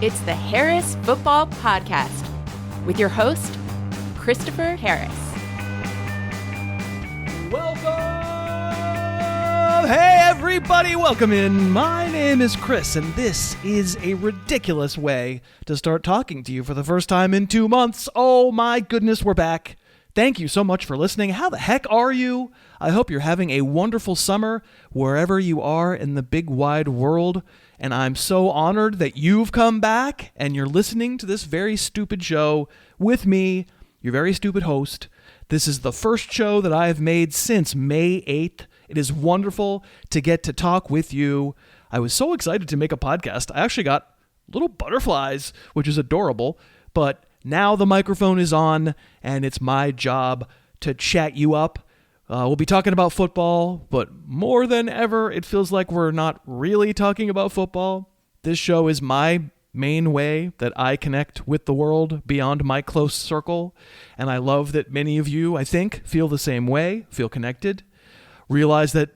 It's the Harris Football Podcast with your host, Christopher Harris. Welcome! Hey, everybody, welcome in. My name is Chris, and this is a ridiculous way to start talking to you for the first time in 2 months. Oh my goodness, we're back. Thank you so much for listening. How the heck are you? I hope you're having a wonderful summer wherever you are in the big wide world. And I'm so honored that you've come back and you're listening to this very stupid show with me, your very stupid host. This is the first show that I have made since May 8th. It is wonderful to get to talk with you. I was so excited to make a podcast. I actually got little butterflies, which is adorable. But now the microphone is on and it's my job to chat you up. We'll be talking about football, but more than ever, it feels like we're not really talking about football. This show is my main way that I connect with the world beyond my close circle, and I love that many of you, I think, feel the same way, feel connected, realize that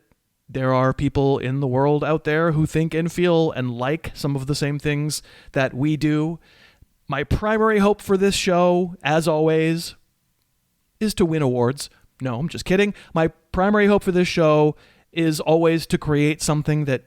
there are people in the world out there who think and feel and like some of the same things that we do. My primary hope for this show, as always, is to win awards. No, I'm just kidding. My primary hope for this show is always to create something that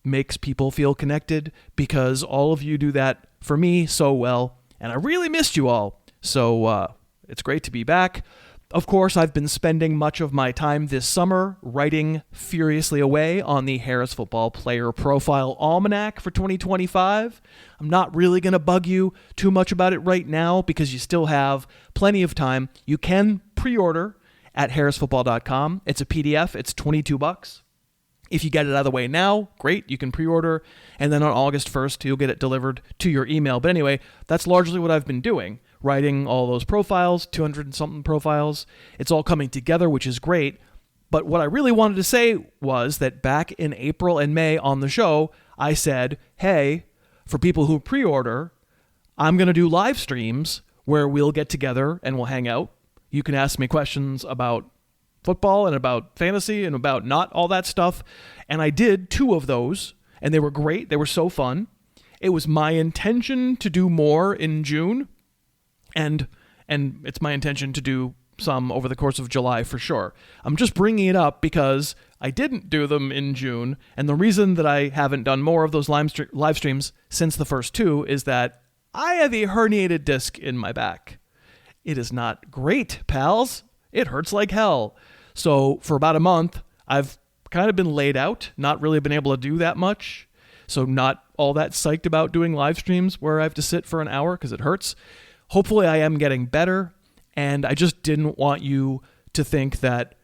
makes people feel connected, because all of you do that for me so well, and I really missed you all. So it's great to be back. Of course, I've been spending much of my time this summer writing furiously away on the Harris Football Player Profile Almanac for 2025. I'm not really going to bug you too much about it right now because you still have plenty of time. You can pre-order at harrisfootball.com. It's a PDF. It's $22. If you get it out of the way now, great. You can pre-order, and then on August 1st, you'll get it delivered to your email. But anyway, that's largely what I've been doing, writing all those profiles, 200 and something profiles. It's all coming together, which is great. But what I really wanted to say was that back in April and May on the show, I said, hey, for people who pre-order, I'm going to do live streams where we'll get together and we'll hang out. You can ask me questions about football and about fantasy and about not all that stuff. And I did 2 of those, and they were great. They were so fun. It was my intention to do more in June, and it's my intention to do some over the course of July for sure. I'm just bringing it up because I didn't do them in June, and the reason that I haven't done more of those live streams since the first 2 is that I have a herniated disc in my back. It is not great, pals. It hurts like hell. So for about a month, I've kind of been laid out, not really been able to do that much. So not all that psyched about doing live streams where I have to sit for an hour because it hurts. Hopefully I am getting better. And I just didn't want you to think that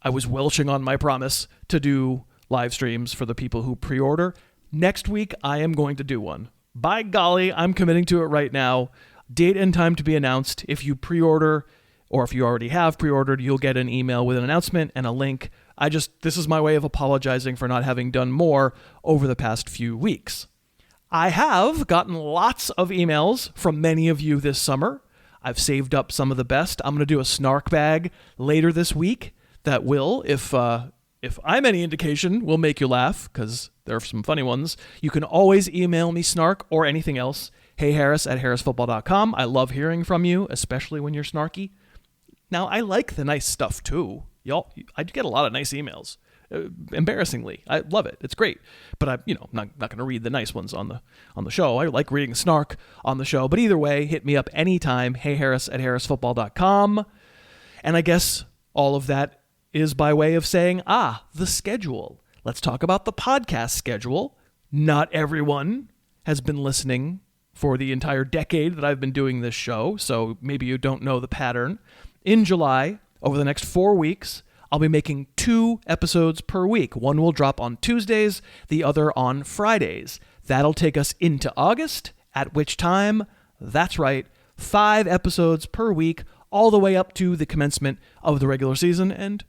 I was welching on my promise to do live streams for the people who pre-order. Next week, I am going to do one. By golly, I'm committing to it right now. Date and time to be announced. If you pre-order, or if you already have pre-ordered, you'll get an email with an announcement and a link. This is my way of apologizing for not having done more over the past few weeks. I have gotten lots of emails from many of you this summer. I've saved up some of the best. I'm going to do a snark bag later this week that will, if I'm any indication, will make you laugh, because there are some funny ones. You can always email me snark or anything else. HeyHarris@harrisfootball.com. I love hearing from you, especially when you're snarky. Now, I like the nice stuff too. I get a lot of nice emails. Embarrassingly, I love it. It's great. But I'm not going to read the nice ones on the show. I like reading snark on the show. But either way, hit me up anytime. HeyHarris@harrisfootball.com. And I guess all of that is by way of saying, the schedule. Let's talk about the podcast schedule. Not everyone has been listening for the entire decade that I've been doing this show, so maybe you don't know the pattern. In July, over the next 4 weeks, I'll be making 2 episodes per week. One will drop on Tuesdays, the other on Fridays. That'll take us into August, at which time, that's right, 5 episodes per week, all the way up to the commencement of the regular season and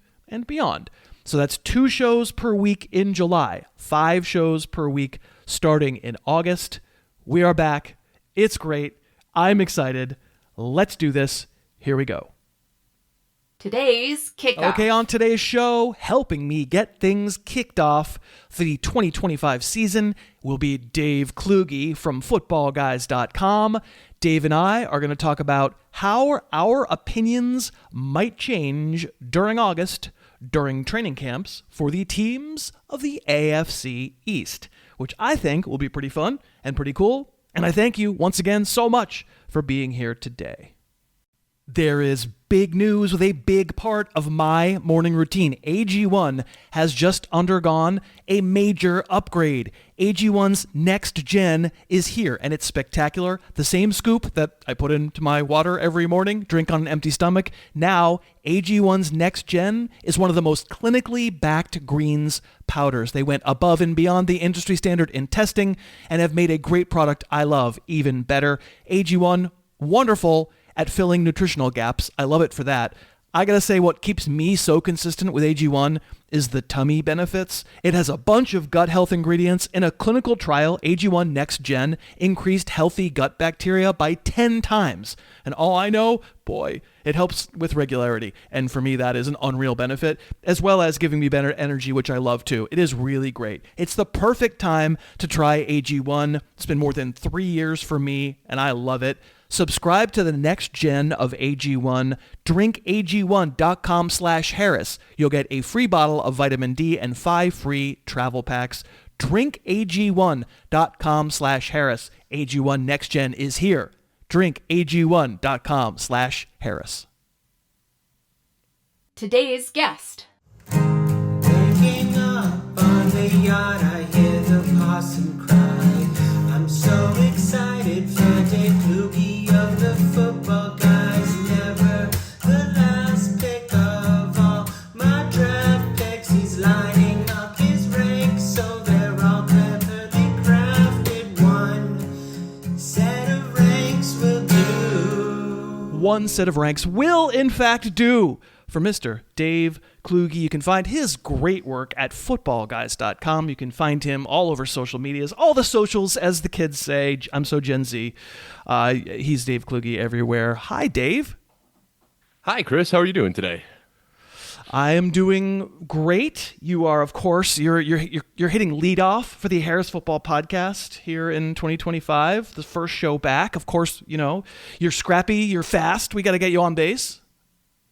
beyond. So that's 2 shows per week in July, 5 shows per week starting in August. We are back. It's great. I'm excited. Let's do this. Here we go. Today's kickoff. Okay, on today's show, helping me get things kicked off for the 2025 season will be Dave Kluge from footballguys.com. Dave and I are going to talk about how our opinions might change during August, during training camps for the teams of the AFC East, which I think will be pretty fun and pretty cool. And I thank you once again so much for being here today. There is big news with a big part of my morning routine. AG1 has just undergone a major upgrade. AG1's next gen is here, and it's spectacular. The same scoop that I put into my water every morning, drink on an empty stomach. Now, AG1's next gen is one of the most clinically backed greens powders. They went above and beyond the industry standard in testing and have made a great product I love even better. AG1, wonderful at filling nutritional gaps. I love it for that. I gotta say, what keeps me so consistent with AG1 is the tummy benefits. It has a bunch of gut health ingredients. In a clinical trial, AG1 Next Gen increased healthy gut bacteria by 10 times. And all I know, boy, it helps with regularity. And for me, that is an unreal benefit, as well as giving me better energy, which I love too. It is really great. It's the perfect time to try AG1. It's been more than 3 years for me, and I love it. Subscribe to the next gen of AG1. drinkag1.com/Harris. You'll get a free bottle of vitamin D and 5 free travel packs. drinkag1.com/Harris. AG1 Next Gen is here. drinkag1.com/Harris. Today's guest. Waking up on the yard, I hear the possum cry. I'm so excited for Dave Kluge of the football guys. Never the last pick of all my draft picks. He's lining up his ranks so they're all cleverly crafted. One set of ranks will do. One set of ranks will, in fact, do for Mr. Dave Kluge. You can find his great work at footballguys.com. You can find him all over social medias, all the socials, as the kids say. I'm so Gen Z. He's Dave Kluge everywhere. Hi, Dave. Hi, Chris. How are you doing today? I am doing great. You are, of course, you're hitting leadoff for the Harris Football Podcast here in 2025. The first show back. Of course, you know, you're scrappy, you're fast. We got to get you on base.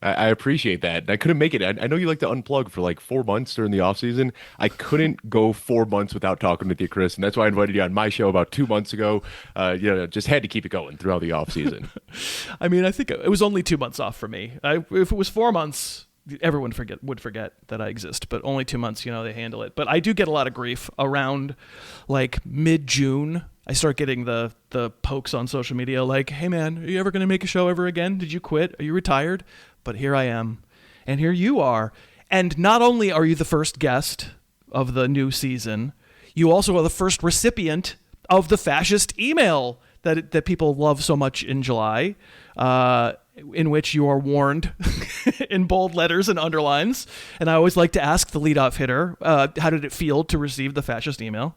I appreciate that. I couldn't make it. I know you like to unplug for like 4 months during the off season. I couldn't go 4 months without talking with you, Chris, and that's why I invited you on my show about 2 months ago. Just had to keep it going throughout the off season. I mean, I think it was only 2 months off for me. If it was 4 months, everyone would forget that I exist. But only 2 months, they handle it. But I do get a lot of grief around like mid-June. I start getting the pokes on social media like, hey man, are you ever going to make a show ever again? Did you quit? Are you retired? But here I am, and here you are. And not only are you the first guest of the new season, you also are the first recipient of the fascist email that people love so much in July, in which you are warned in bold letters and underlines. And I always like to ask the leadoff hitter, how did it feel to receive the fascist email?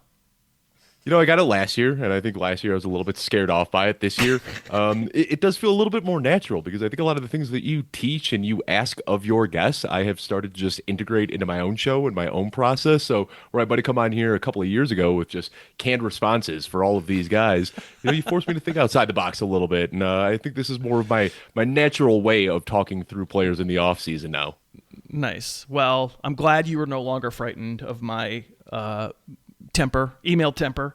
I got it last year, and I think last year I was a little bit scared off by it. This year, it does feel a little bit more natural because I think a lot of the things that you teach and you ask of your guests, I have started to just integrate into my own show and my own process. So where I might have come on here a couple of years ago with just canned responses for all of these guys, you forced me to think outside the box a little bit. And I think this is more of my natural way of talking through players in the off season now. Nice. Well, I'm glad you were no longer frightened of my email temper.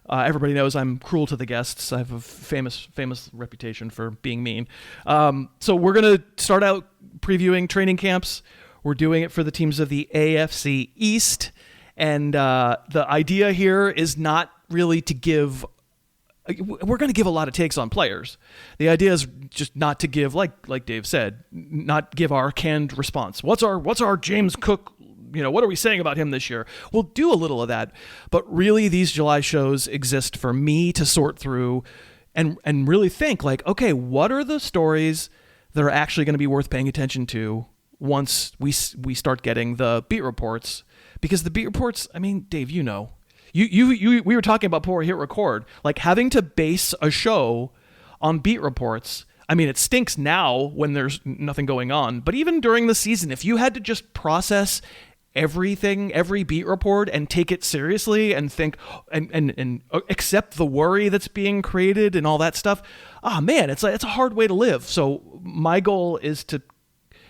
Everybody knows I'm cruel to the guests. I have a famous reputation for being mean. So we're going to start out previewing training camps. We're doing it for the teams of the AFC East. And the idea here is not really to give... We're going to give a lot of takes on players. The idea is just not to give, like Dave said, not give our canned response. What's our James Cook? What are we saying about him this year? We'll do a little of that, but really these July shows exist for me to sort through and really think like, okay, what are the stories that are actually going to be worth paying attention to once we start getting the beat reports? Because the beat reports, I mean, Dave, we were talking about before we hit record, like having to base a show on beat reports. I mean, it stinks now when there's nothing going on, but even during the season, if you had to just process everything, every beat report, and take it seriously and think and accept the worry that's being created and all that stuff, man, it's a hard way to live. So my goal is to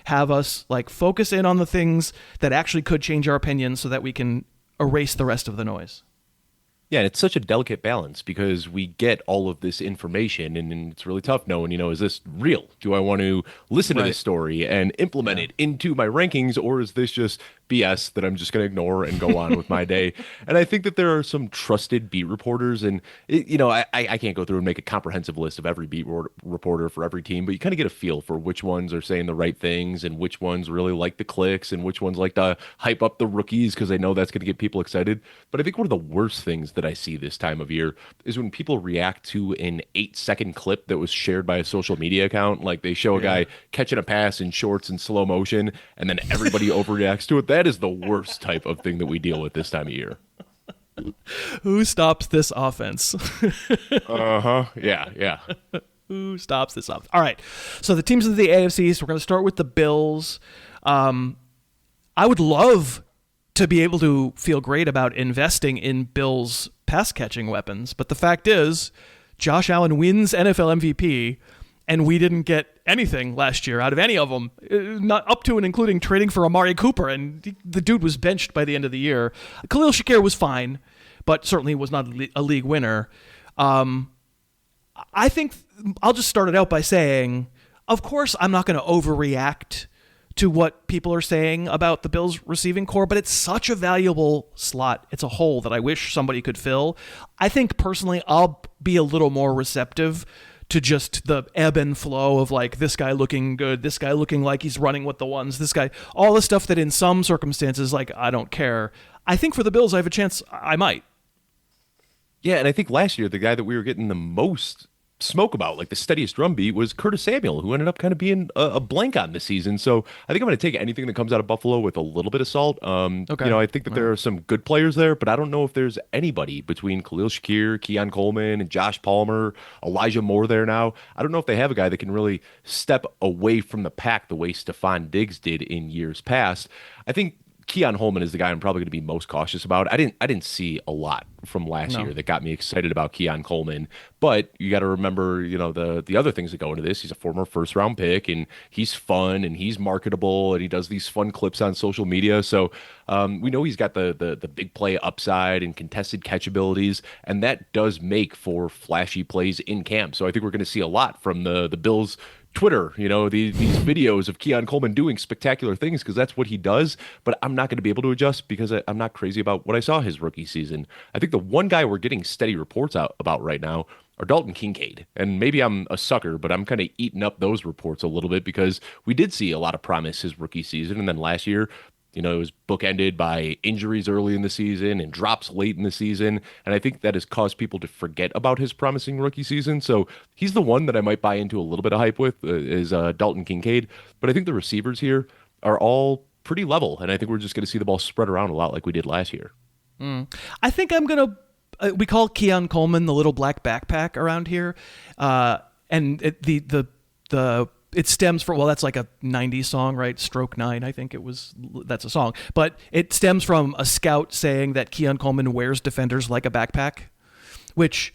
have us like focus in on the things that actually could change our opinions so that we can erase the rest of the noise. Yeah, and it's such a delicate balance because we get all of this information and it's really tough knowing, is this real? Do I want to listen to this story and implement it into my rankings, or is this just BS that I'm just going to ignore and go on with my day? And I think that there are some trusted beat reporters, and I can't go through and make a comprehensive list of every beat reporter for every team, but you kind of get a feel for which ones are saying the right things and which ones really like the clicks and which ones like to hype up the rookies because they know that's going to get people excited. But I think one of the worst things that I see this time of year is when people react to an 8-second clip that was shared by a social media account. Like they show a guy catching a pass in shorts in slow motion and then everybody overreacts to it. That is the worst type of thing that we deal with this time of year. Who stops this offense? Yeah. Who stops this offense? All right. So the teams of the AFC East, we're going to start with the Bills. I would love to be able to feel great about investing in Bills pass catching weapons. But the fact is, Josh Allen wins NFL MVP, and we didn't get anything last year out of any of them, not up to and including trading for Amari Cooper, and the dude was benched by the end of the year. Khalil Shakir was fine, but certainly was not a league winner. I think I'll just start it out by saying, of course, I'm not going to overreact to what people are saying about the Bills receiving core, but it's such a valuable slot. It's a hole that I wish somebody could fill. I think personally, I'll be a little more receptive to just the ebb and flow of like this guy looking good, this guy looking like he's running with the ones, this guy, all the stuff that in some circumstances, like I don't care. I think for the Bills, I have a chance. I might. Yeah, and I think last year, the guy that we were getting the most smoke about, like the steadiest drumbeat, was Curtis Samuel, who ended up kind of being a blank on this season. So I think I'm going to take anything that comes out of Buffalo with a little bit of salt. Okay. I think that there are some good players there, but I don't know if there's anybody between Khalil Shakir, Keon Coleman, and Josh Palmer, Elijah Moore there now. I don't know if they have a guy that can really step away from the pack the way Stephon Diggs did in years past. I think Keon Holman is the guy I'm probably going to be most cautious about. I didn't see a lot from last year that got me excited about Keon Coleman, but you got to remember, the other things that go into this. He's a former first-round pick, and he's fun, and he's marketable, and he does these fun clips on social media. So we know he's got the big play upside and contested catch abilities, and that does make for flashy plays in camp. So I think we're going to see a lot from the Bills Twitter, these videos of Keon Coleman doing spectacular things because that's what he does. But I'm not going to be able to adjust because I'm not crazy about what I saw his rookie season. I think the one guy we're getting steady reports out about right now are Dalton Kincaid. And maybe I'm a sucker, but I'm kind of eating up those reports a little bit because we did see a lot of promise his rookie season. And then last year, it was bookended by injuries early in the season and drops late in the season. And I think that has caused people to forget about his promising rookie season. So he's the one that I might buy into a little bit of hype with is Dalton Kincaid. But I think the receivers here are all pretty level. And I think we're just going to see the ball spread around a lot like we did last year. I think I'm going to, we call Keon Coleman the little black backpack around here. And it stems from, that's like a 90s song, right? Stroke 9, I think that's a song. But it stems from a scout saying that Keon Coleman wears defenders like a backpack, which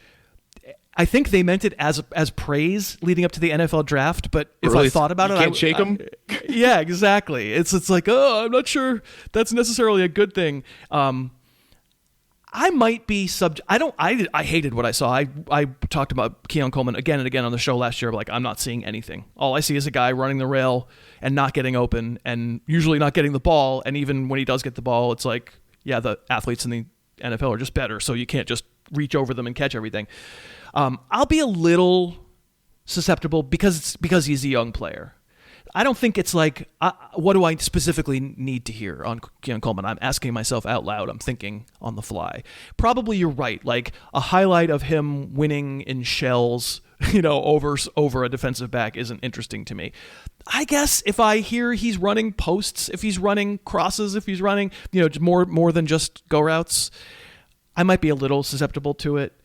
I think they meant it as praise leading up to the NFL draft. But if I thought about it, I can't shake them. Yeah, exactly. It's like, I'm not sure that's necessarily a good thing. I might be I hated what I saw. I talked about Keon Coleman again and again on the show last year. Like, I'm not seeing anything. All I see is a guy running the rail and not getting open and usually not getting the ball. And even when he does get the ball, it's like, yeah, the athletes in the NFL are just better. So you can't just reach over them and catch everything. I'll be a little susceptible because he's a young player. I don't think it's like, what do I specifically need to hear on Keon Coleman? I'm asking myself out loud. I'm thinking on the fly. Probably you're right. Like a highlight of him winning in shells, over a defensive back isn't interesting to me. I guess if I hear he's running posts, if he's running crosses, if he's running, more than just go routes, I might be a little susceptible to it.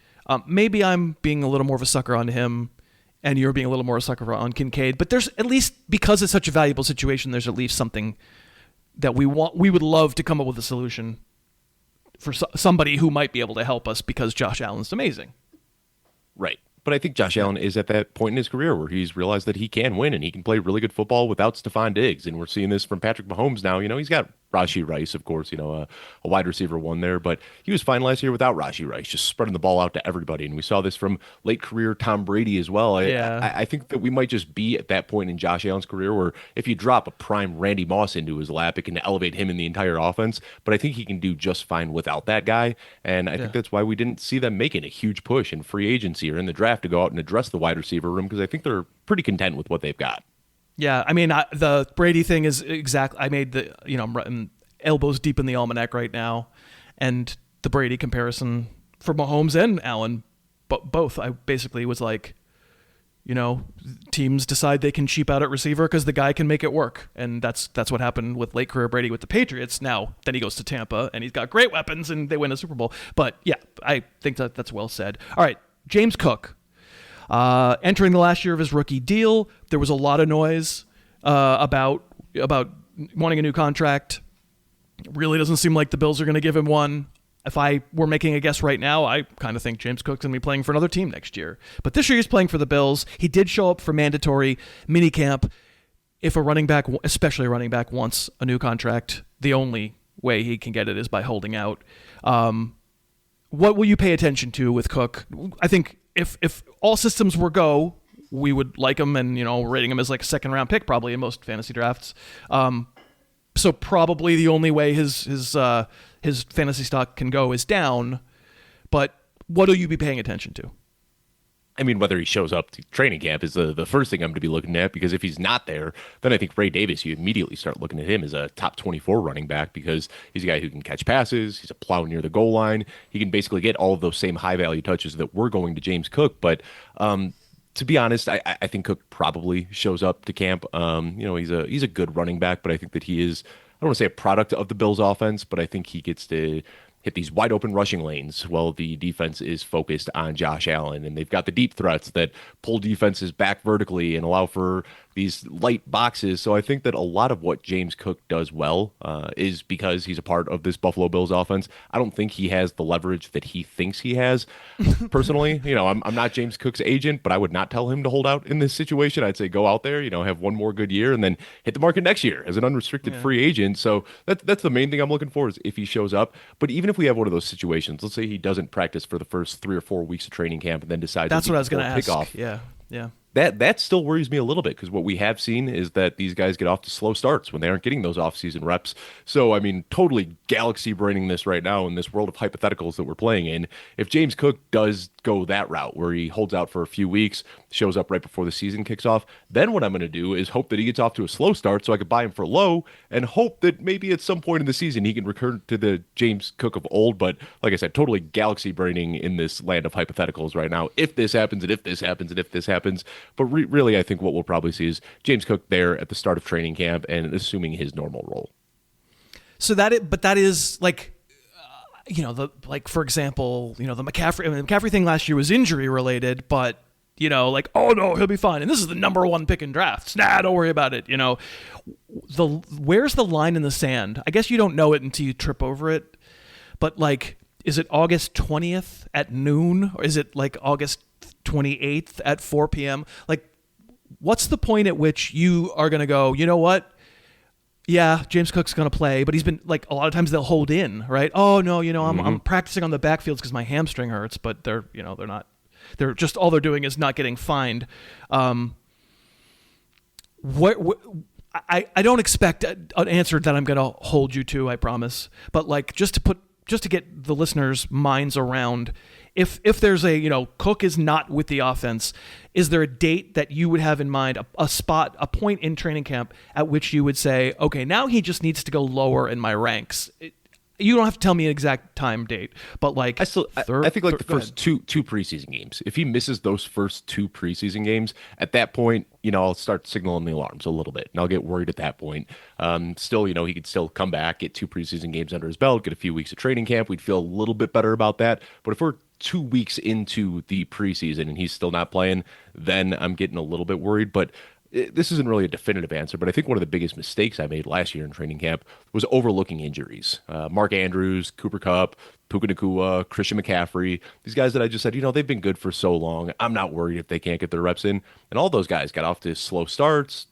Maybe I'm being a little more of a sucker on him. and you're being a little more a sucker on Kincaid. But there's at least, because it's such a valuable situation, there's at least something that we would love to come up with a solution for somebody who might be able to help us because Josh Allen's amazing. Right. But I think Josh Allen is at that point in his career where he's realized that he can win and he can play really good football without Stephon Diggs. And we're seeing this from Patrick Mahomes now. He's got Rashee Rice, of course, a wide receiver one there, but he was fine last year without Rashee Rice, just spreading the ball out to everybody. And we saw this from late career Tom Brady as well. I think that we might just be at that point in Josh Allen's career where if you drop a prime Randy Moss into his lap, it can elevate him in the entire offense. But I think he can do just fine without that guy. And I think that's why we didn't see them making a huge push in free agency or in the draft to go out and address the wide receiver room, because I think they're pretty content with what they've got. Yeah, I mean, the Brady thing is exactly. I made the I'm elbows deep in the almanac right now, and the Brady comparison for Mahomes and Allen, but both. I basically was like, teams decide they can cheap out at receiver because the guy can make it work, and that's what happened with late career Brady with the Patriots. Now then he goes to Tampa and he's got great weapons and they win a Super Bowl. But yeah, I think that's well said. All right, James Cook. Entering the last year of his rookie deal, there was a lot of noise about wanting a new contract. It really doesn't seem like the Bills are going to give him one. If I were making a guess right now, I kind of think James Cook's going to be playing for another team next year. But this year he's playing for the Bills. He did show up for mandatory minicamp. If a running back, especially a running back, wants a new contract, the only way he can get it is by holding out. What will you pay attention to with Cook? I think if all systems were go, we would like him and, rating him as like a second round pick probably in most fantasy drafts. So probably the only way his fantasy stock can go is down. But what will you be paying attention to? I mean, whether he shows up to training camp is the first thing I'm going to be looking at, because if he's not there, then I think Ray Davis, you immediately start looking at him as a top 24 running back, because he's a guy who can catch passes. He's a plow near the goal line. He can basically get all of those same high value touches that we're going to James Cook. But to be honest, I think Cook probably shows up to camp. He's a good running back, but I think that he is, I don't want to say a product of the Bills offense, but I think he gets to hit these wide open rushing lanes while the defense is focused on Josh Allen. And they've got the deep threats that pull defenses back vertically and allow for these light boxes. So I think that a lot of what James Cook does well is because he's a part of this Buffalo Bills offense. I don't think he has the leverage that he thinks he has. Personally, I'm not James Cook's agent, but I would not tell him to hold out in this situation. I'd say go out there, have one more good year and then hit the market next year as an unrestricted free agent. So that's the main thing I'm looking for, is if he shows up. But even if we have one of those situations, let's say he doesn't practice for the first 3 or 4 weeks of training camp and then decides that's what I was going to ask. Kickoff, Yeah. That still worries me a little bit, because what we have seen is that these guys get off to slow starts when they aren't getting those offseason reps. So, I mean, totally galaxy braining this right now in this world of hypotheticals that we're playing in. If James Cook does go that route where he holds out for a few weeks, shows up right before the season kicks off, then what I'm going to do is hope that he gets off to a slow start so I could buy him for low, and hope that maybe at some point in the season he can return to the James Cook of old. But like I said, totally galaxy braining in this land of hypotheticals right now. If this happens, and if this happens, and if this happens. But really, I think what we'll probably see is James Cook there at the start of training camp and assuming his normal role. So that is like, for example, the McCaffrey thing last year was injury related, but oh no, he'll be fine. And this is the number 1 pick in drafts. Nah, don't worry about it. Where's the line in the sand? I guess you don't know it until you trip over it. But is it August 20th at noon, or is it like August 28th at 4 p.m.? What's the point at which you are going to go, you know what? Yeah, James Cook's going to play, but he's been a lot of times they'll hold in, right? Oh no, I'm practicing on the backfields because my hamstring hurts, but they're not. They're just, all they're doing is not getting fined. I don't expect an answer that I'm going to hold you to, I promise. But just to get the listeners' minds around, if there's Cook is not with the offense, is there a date that you would have in mind, a spot, a point in training camp at which you would say, okay, now he just needs to go lower in my ranks? You don't have to tell me an exact time date, but I think the first two preseason games, if he misses those first 2 preseason games, at that point, I'll start signaling the alarms a little bit, and I'll get worried at that point. Still, he could still come back, get 2 preseason games under his belt, get a few weeks of training camp. We'd feel a little bit better about that. But if we're 2 weeks into the preseason and he's still not playing, then I'm getting a little bit worried. But this isn't really a definitive answer, but I think one of the biggest mistakes I made last year in training camp was overlooking injuries. Mark Andrews, Cooper Kupp, Puka Nacua, Christian McCaffrey, these guys that I just said, they've been good for so long. I'm not worried if they can't get their reps in. And all those guys got off to slow starts,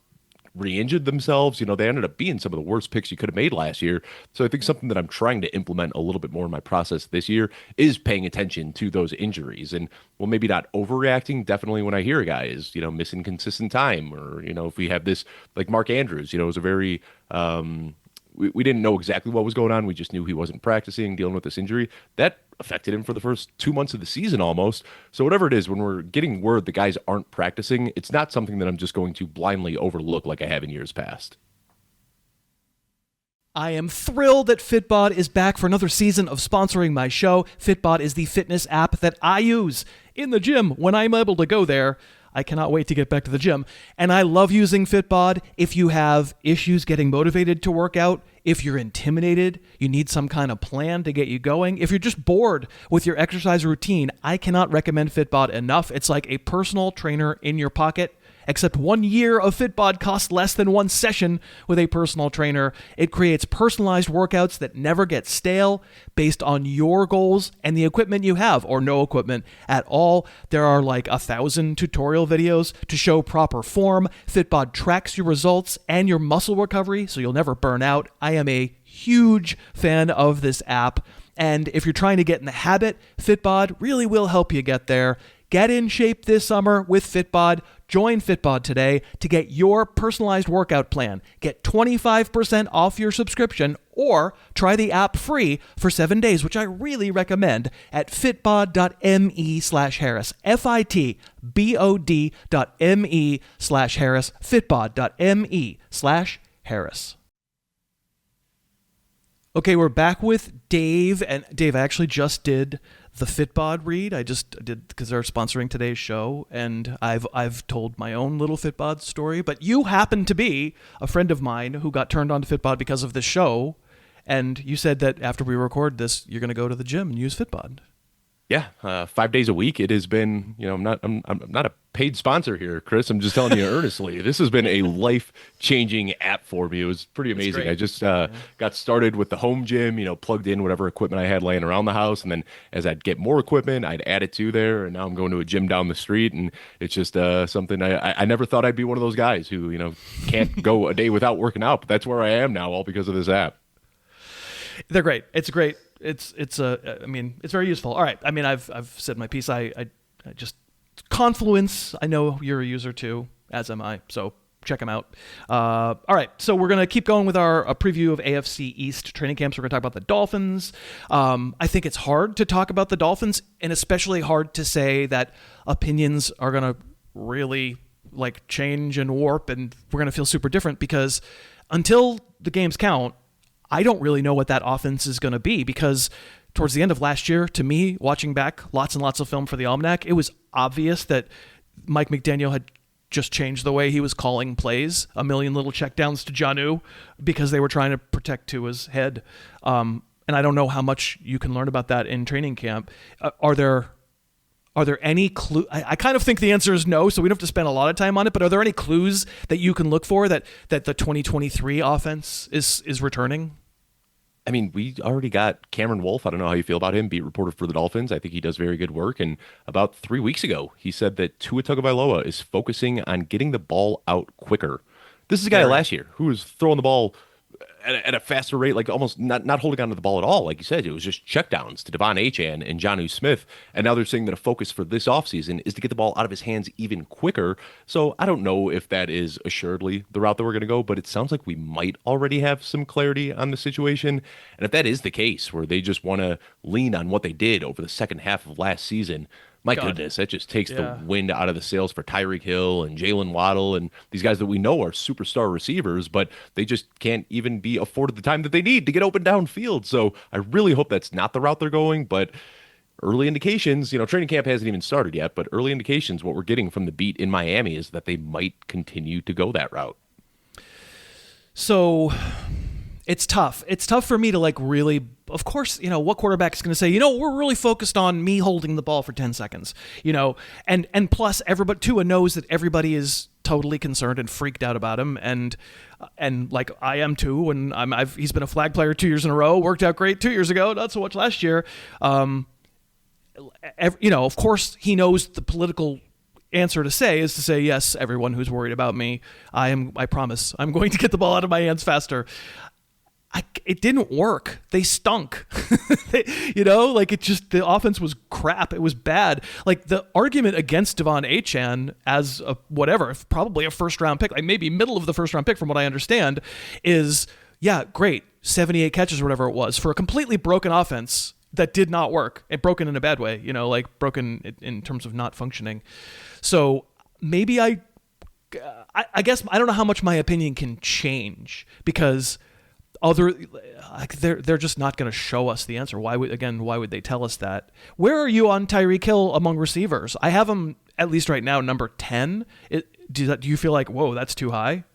re-injured themselves. They ended up being some of the worst picks you could have made last year. So I think something that I'm trying to implement a little bit more in my process this year is paying attention to those injuries. And well, maybe not overreacting. Definitely when I hear a guy is, missing consistent time, or, if we have this, like Mark Andrews, it was a very, we didn't know exactly what was going on. We just knew he wasn't practicing, dealing with this injury. That affected him for the first 2 months of the season almost. So whatever it is, when we're getting word the guys aren't practicing, it's not something that I'm just going to blindly overlook like I have in years past. I am thrilled that Fitbod is back for another season of sponsoring my show. Fitbod is the fitness app that I use in the gym when I'm able to go there. I cannot wait to get back to the gym. And I love using Fitbod. If you have issues getting motivated to work out, if you're intimidated, you need some kind of plan to get you going, if you're just bored with your exercise routine, I cannot recommend Fitbod enough. It's like a personal trainer in your pocket. Except 1 year of Fitbod costs less than one session with a personal trainer. It creates personalized workouts that never get stale based on your goals and the equipment you have, or no equipment at all. There are like 1,000 tutorial videos to show proper form. Fitbod tracks your results and your muscle recovery, so you'll never burn out. I am a huge fan of this app. And if you're trying to get in the habit, Fitbod really will help you get there. Get in shape this summer with Fitbod. Join Fitbod today to get your personalized workout plan. Get 25% off your subscription, or try the app free for 7 days, which I really recommend, at fitbod.me/Harris. fitbod.me/Harris. fitbod.me/Harris. Okay, we're back with Dave. And Dave, I actually just did the Fitbod read. I just did because they're sponsoring today's show, and I've told my own little Fitbod story. But you happen to be a friend of mine who got turned on to Fitbod because of this show, and you said that after we record this, you're going to go to the gym and use Fitbod. Yeah, 5 days a week. It has been, I'm not a paid sponsor here, Chris. I'm just telling you earnestly. This has been a life-changing app for me. It was pretty amazing. I just got started with the home gym, plugged in whatever equipment I had laying around the house, and then as I'd get more equipment, I'd add it to there, and now I'm going to a gym down the street, and it's just something I never thought I'd be one of those guys who, can't go a day without working out, but that's where I am now, all because of this app. They're great. It's great. It's very useful. All right. I mean, I've said my piece. I just Confluence. I know you're a user too, as am I. So check them out. All right. So we're going to keep going with our preview of AFC East training camps. We're going to talk about the Dolphins. I think it's hard to talk about the Dolphins, and especially hard to say that opinions are going to really change and warp, and we're going to feel super different, because until the games count, I don't really know what that offense is going to be, because towards the end of last year, to me, watching back lots and lots of film for the Almanac, it was obvious that Mike McDaniel had just changed the way he was calling plays, a million little checkdowns to Jonnu, because they were trying to protect Tua's head. And I don't know how much you can learn about that in training camp. Are there any clues? I kind of think the answer is no, so we don't have to spend a lot of time on it, but are there any clues that you can look for that the 2023 offense is returning? I mean, we already got Cameron Wolfe. I don't know how you feel about him, beat reporter for the Dolphins. I think he does very good work. And about 3 weeks ago, he said that Tua Tagovailoa is focusing on getting the ball out quicker. This is a guy last year who was throwing the ball at a faster rate, almost not holding onto the ball at all. Like you said, it was just checkdowns to Devon Achane and Jonnu Smith. And now they're saying that a focus for this offseason is to get the ball out of his hands even quicker. So I don't know if that is assuredly the route that we're going to go, but it sounds like we might already have some clarity on the situation. And if that is the case, where they just want to lean on what they did over the second half of last season, my goodness, that just takes the wind out of the sails for Tyreek Hill and Jalen Waddle and these guys that we know are superstar receivers, but they just can't even be afforded the time that they need to get open downfield. So I really hope that's not the route they're going, but early indications, training camp hasn't even started yet, but early indications, what we're getting from the beat in Miami is that they might continue to go that route. So it's tough. It's tough for me to really of course, what quarterback is going to say, we're really focused on me holding the ball for 10 seconds, and plus everybody, Tua knows that everybody is totally concerned and freaked out about him. And like I am too. And he's been a flag player 2 years in a row, worked out great 2 years ago, not so much last year. Of course he knows the political answer to say is to say, yes, everyone who's worried about me, I promise I'm going to get the ball out of my hands faster. It didn't work. They stunk. The offense was crap. It was bad. Like the argument against Devon Achane as probably a first round pick, like maybe middle of the first round pick from what I understand, is, yeah, great. 78 catches or whatever it was for a completely broken offense that did not work. And broken in a bad way, like broken in terms of not functioning. So maybe I guess I don't know how much my opinion can change because they're just not going to show us the answer. Why would they tell us that? Where are you on Tyreek Hill among receivers? I have him at least right now number 10. Do you feel like, whoa, that's too high?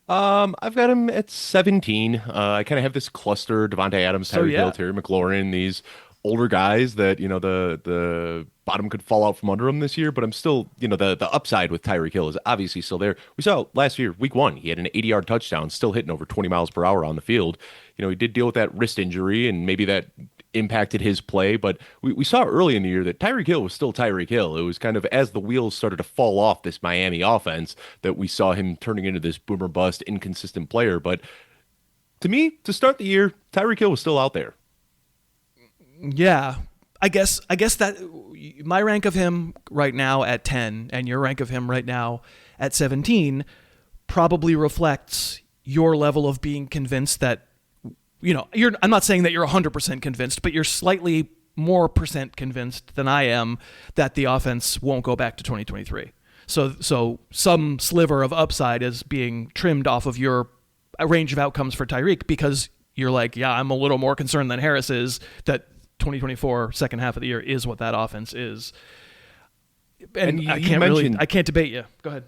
I've got him at 17. I kind of have this cluster: Devontae Adams, Tyreek Hill, Terry McLaurin, these older guys that the bottom could fall out from under him this year, but I'm still, the upside with Tyreek Hill is obviously still there. We saw last year, week 1, he had an 80-yard touchdown, still hitting over 20 miles per hour on the field. He did deal with that wrist injury, and maybe that impacted his play, but we saw early in the year that Tyreek Hill was still Tyreek Hill. It was kind of as the wheels started to fall off this Miami offense that we saw him turning into this boomer bust, inconsistent player. But to me, to start the year, Tyreek Hill was still out there. Yeah, I guess that my rank of him right now at 10 and your rank of him right now at 17 probably reflects your level of being convinced that, I'm not saying that you're 100% convinced, but you're slightly more percent convinced than I am that the offense won't go back to 2023. So some sliver of upside is being trimmed off of your range of outcomes for Tyreek because you're like, yeah, I'm a little more concerned than Harris is that 2024 second half of the year is what that offense is. And I can't debate you. Go ahead.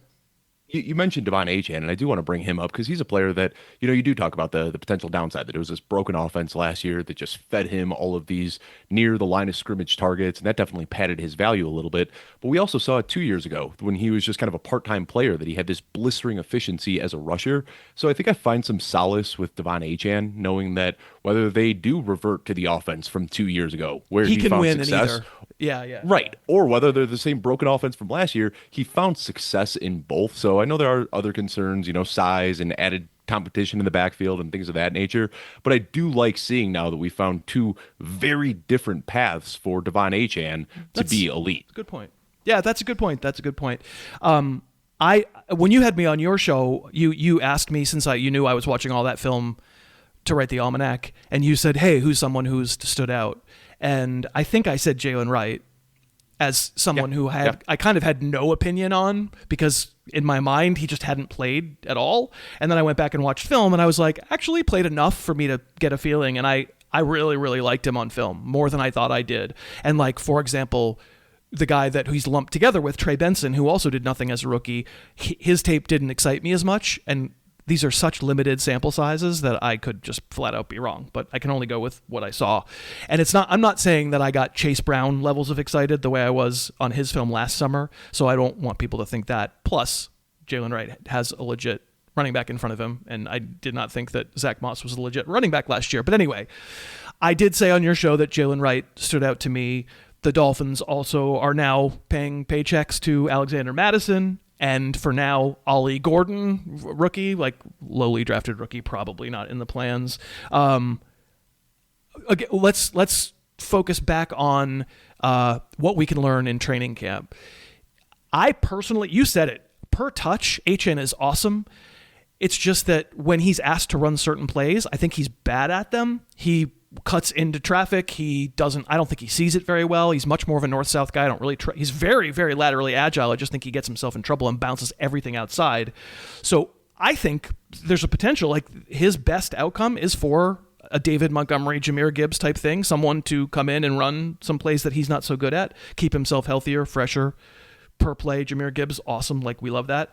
You mentioned Devon Achane, and I do want to bring him up because he's a player that, you do talk about the potential downside, that it was this broken offense last year that just fed him all of these near the line of scrimmage targets, and that definitely padded his value a little bit. But we also saw it 2 years ago when he was just kind of a part-time player that he had this blistering efficiency as a rusher. So I think I find some solace with Devon Achane, knowing that whether they do revert to the offense from 2 years ago, where he can found win success, in either. Yeah. Right. Or whether they're the same broken offense from last year, he found success in both. So I know there are other concerns, size and added competition in the backfield and things of that nature. But I do like seeing now that we found two very different paths for Devon Achane to be elite. Good point. Yeah, that's a good point. When you had me on your show, you asked me, since you knew I was watching all that film to write the almanac, and you said, hey, who's someone who's stood out? And I think I said Jalen Wright as someone who I kind of had no opinion on because in my mind he just hadn't played at all. And then I went back and watched film and I was like, actually he played enough for me to get a feeling. And I really, really liked him on film more than I thought I did. And like, for example, the guy that he's lumped together with, Trey Benson, who also did nothing as a rookie, his tape didn't excite me as much. And these are such limited sample sizes that I could just flat out be wrong, but I can only go with what I saw. And I'm not saying that I got Chase Brown levels of excited the way I was on his film last summer, so I don't want people to think that. Plus, Jalen Wright has a legit running back in front of him, and I did not think that Zach Moss was a legit running back last year. But anyway, I did say on your show that Jalen Wright stood out to me. The Dolphins also are now paying paychecks to Alexander Mattison, and for now, Ollie Gordon, rookie, like lowly drafted rookie, probably not in the plans. Again, let's focus back on what we can learn in training camp. I personally, you said it, per touch, HN is awesome. It's just that when he's asked to run certain plays, I think he's bad at them. He cuts into traffic. I don't think he sees it very well. He's much more of a north-south guy. He's very, very laterally agile. I just think he gets himself in trouble and bounces everything outside. So I think there's a potential, like his best outcome is for a David Montgomery, Jahmyr Gibbs type thing, someone to come in and run some plays that he's not so good at, keep himself healthier, fresher per play. Jahmyr Gibbs, awesome. Like we love that.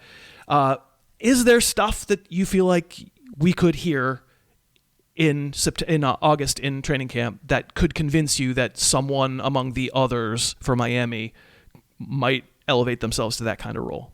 Is there stuff that you feel like we could hear in August in training camp that could convince you that someone among the others for Miami might elevate themselves to that kind of role?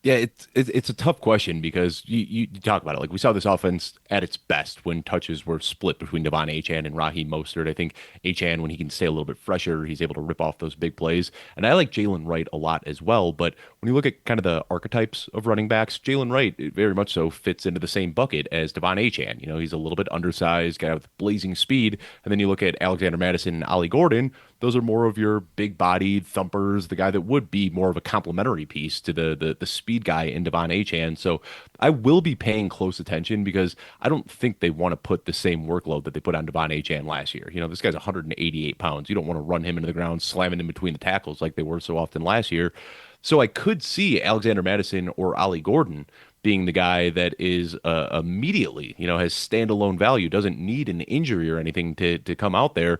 Yeah, it's a tough question because you talk about it. Like we saw this offense at its best when touches were split between Devon Achane and Raheem Mostert. I think Achane, when he can stay a little bit fresher, he's able to rip off those big plays. And I like Jalen Wright a lot as well. But when you look at kind of the archetypes of running backs, Jalen Wright very much so fits into the same bucket as Devon Achane. You know, he's a little bit undersized, guy with blazing speed. And then you look at Alexander Mattison and Ollie Gordon. Those are more of your big-bodied thumpers, the guy that would be more of a complementary piece to the speed guy in Devon Achane. So I will be paying close attention because I don't think they want to put the same workload that they put on Devon Achane last year. You know, this guy's 188 pounds. You don't want to run him into the ground, slamming in between the tackles like they were so often last year. So I could see Alexander Mattison or Ollie Gordon being the guy that is immediately, you know, has standalone value, doesn't need an injury or anything to come out there.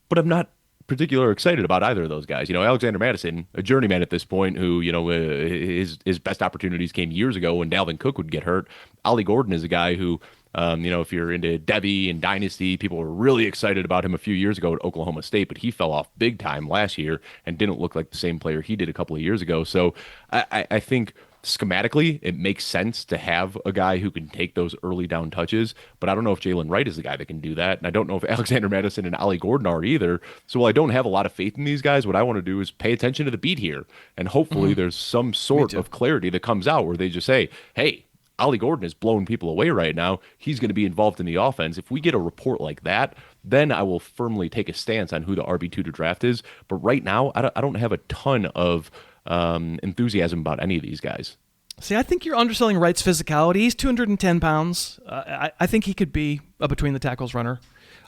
But I'm not particularly excited about either of those guys. You know, Alexander Mattison, a journeyman at this point, who, you know, his best opportunities came years ago when Dalvin Cook would get hurt. Ollie Gordon is a guy who, you know, if you're into Devy and Dynasty, people were really excited about him a few years ago at Oklahoma State, but he fell off big time last year and didn't look like the same player he did a couple of years ago. So I think schematically, it makes sense to have a guy who can take those early down touches, but I don't know if Jalen Wright is the guy that can do that, and I don't know if Alexander Mattison and Ollie Gordon are either. So while I don't have a lot of faith in these guys, what I want to do is pay attention to the beat here, and hopefully there's some sort of clarity that comes out where they just say, hey, Ollie Gordon is blowing people away right now. He's going to be involved in the offense. If we get a report like that, then I will firmly take a stance on who the RB2 to draft is. But right now, I don't have a ton of enthusiasm about any of these guys. See, I think you're underselling Wright's physicality. He's 210 pounds. I think he could be a between the tackles runner.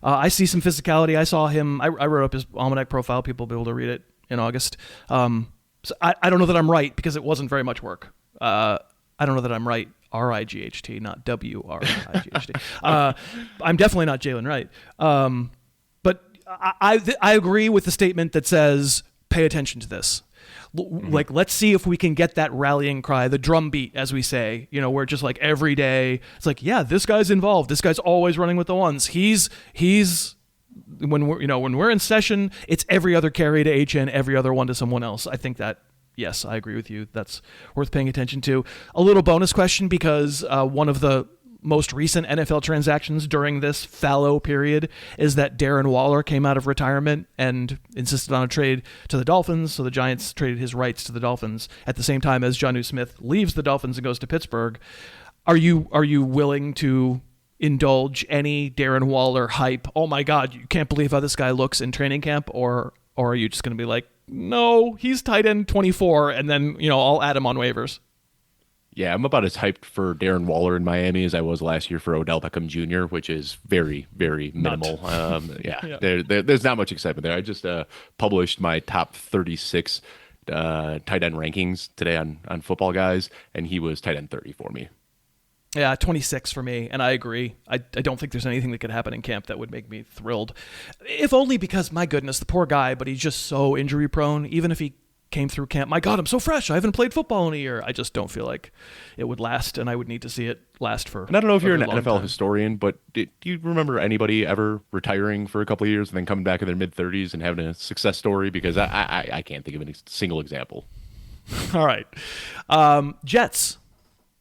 I see some physicality. I saw him. I wrote up his Almanac profile. People will be able to read it in August. So I don't know that I'm right because it wasn't very much work. I don't know that I'm right. R-I-G-H-T, not W-R-I-G-H-T. I'm definitely not Jalen Wright. But I agree with the statement that says, pay attention to this. Like, let's see if we can get that rallying cry, the drum beat, as we say, you know, where just like every day, it's like, yeah, this guy's involved. This guy's always running with the ones. He's when we're in session, it's every other carry to HN, every other one to someone else. I think that, yes, I agree with you. That's worth paying attention to. A little bonus question, because one of the most recent NFL transactions during this fallow period is that Darren Waller came out of retirement and insisted on a trade to the Dolphins. So the Giants traded his rights to the Dolphins at the same time as Jonnu Smith leaves the Dolphins and goes to Pittsburgh. Are you willing to indulge any Darren Waller hype? Oh my God, you can't believe how this guy looks in training camp, or are you just going to be like, no, he's tight end 24, and then, you know, I'll add him on waivers? Yeah, I'm about as hyped for Darren Waller in Miami as I was last year for Odell Beckham Jr., which is very, very minimal. Yeah. There's not much excitement there. I just published my top 36 tight end rankings today on Football Guys, and he was tight end 30 for me. Yeah, 26 for me, and I agree. I don't think there's anything that could happen in camp that would make me thrilled. If only because, my goodness, the poor guy, but he's just so injury prone. Even if he came through camp, my God, I'm so fresh. I haven't played football in a year. I just don't feel like it would last, and I would need to see it last for. And I don't know if you're an NFL historian, but do you remember anybody ever retiring for a couple of years and then coming back in their mid-30s and having a success story? Because I can't think of any single example. All right. Jets.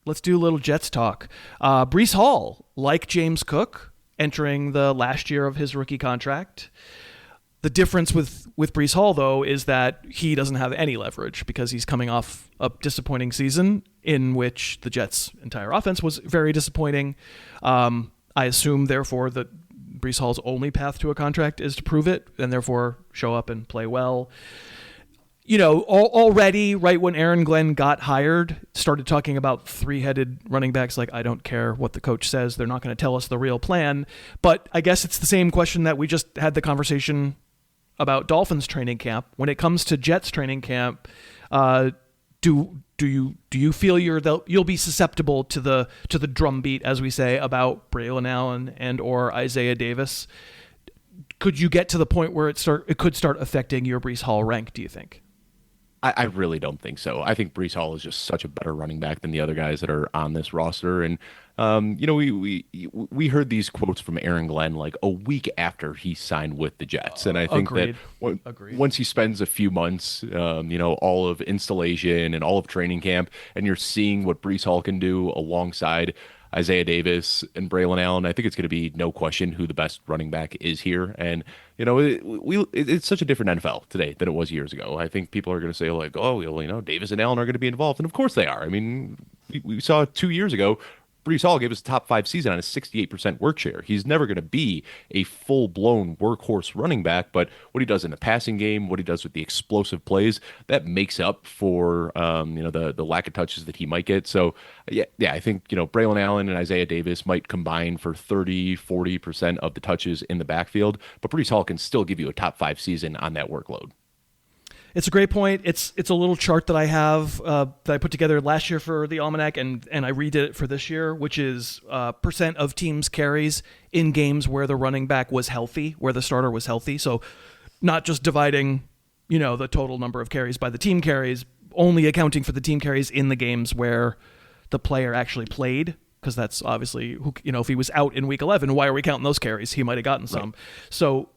Let's do a little Jets talk. Breece Hall, like James Cook, entering the last year of his rookie contract. The difference with Breece Hall, though, is that he doesn't have any leverage because he's coming off a disappointing season in which the Jets' entire offense was very disappointing. I assume, therefore, that Breece Hall's only path to a contract is to prove it and therefore show up and play well. You know, already, right when Aaron Glenn got hired, started talking about three-headed running backs like, I don't care what the coach says. They're not going to tell us the real plan. But I guess it's the same question that we just had the conversation about Dolphins training camp. When it comes to Jets training camp, do you feel you'll be susceptible to the drumbeat, as we say, about Braylon Allen and or Isaiah Davis? Could you get to the point where it could start affecting your Breece Hall rank, do you think? I really don't think so. I think Breece Hall is just such a better running back than the other guys that are on this roster. And we heard these quotes from Aaron Glenn like a week after he signed with the Jets, and I think Agreed. that once he spends a few months, all of installation and all of training camp, and you're seeing what Breece Hall can do alongside Isaiah Davis and Braylon Allen, I think it's going to be no question who the best running back is here. And it's such a different NFL today than it was years ago. I think people are going to say like, oh, well, Davis and Allen are going to be involved, and of course they are. I mean, we saw 2 years ago, Breece Hall gave us a top 5 season on a 68% work share. He's never going to be a full-blown workhorse running back, but what he does in the passing game, what he does with the explosive plays, that makes up for the lack of touches that he might get. So yeah, I think Braylon Allen and Isaiah Davis might combine for 30-40% of the touches in the backfield, but Breece Hall can still give you a top 5 season on that workload. It's a great point. It's a little chart that I have that I put together last year for the Almanac, and I redid it for this year, which is percent of teams' carries in games where the running back was healthy, where the starter was healthy. So not just dividing, the total number of carries by the team carries, only accounting for the team carries in the games where the player actually played, because that's obviously, if he was out in week 11, why are we counting those carries? He might have gotten some. Right. So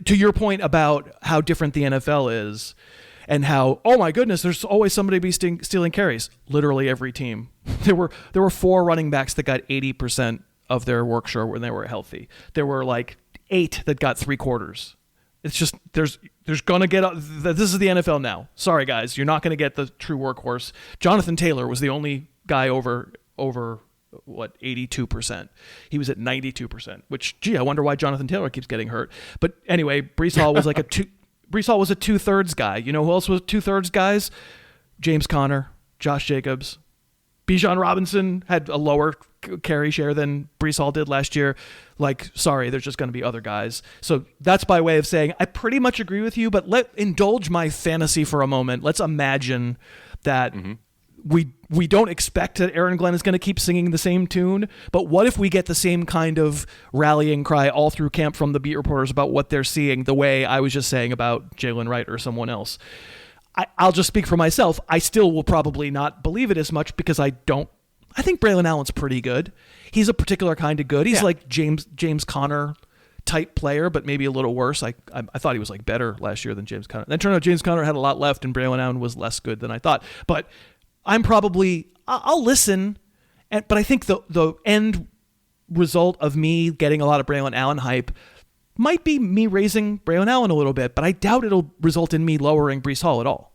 to your point about how different the NFL is and how, oh my goodness, there's always somebody be stealing carries. Literally every team. There were 4 running backs that got 80% of their work share when they were healthy. There were like 8 that got 3/4. It's just there's gonna get this is the NFL now. Sorry guys, you're not gonna get the true workhorse. Jonathan Taylor was the only guy over 82%. He was at 92%, which, I wonder why Jonathan Taylor keeps getting hurt. But anyway, Breece Hall was like Breece Hall was a 2/3 guy. You know who else was 2/3 guys? James Conner, Josh Jacobs. Bijan Robinson had a lower carry share than Breece Hall did last year. Like, sorry, there's just going to be other guys. So that's by way of saying I pretty much agree with you, but indulge my fantasy for a moment. Let's imagine that we don't expect that Aaron Glenn is going to keep singing the same tune, but what if we get the same kind of rallying cry all through camp from the beat reporters about what they're seeing, the way I was just saying about Jalen Wright or someone else? I'll just speak for myself. I still will probably not believe it as much because I think Braylon Allen's pretty good. He's a particular kind of good. He's like James Conner type player, but maybe a little worse. I thought he was like better last year than James Conner. Then turned out James Conner had a lot left and Braylon Allen was less good than I thought. But I'll listen, but I think the end result of me getting a lot of Braylon Allen hype might be me raising Braylon Allen a little bit, but I doubt it'll result in me lowering Breece Hall at all.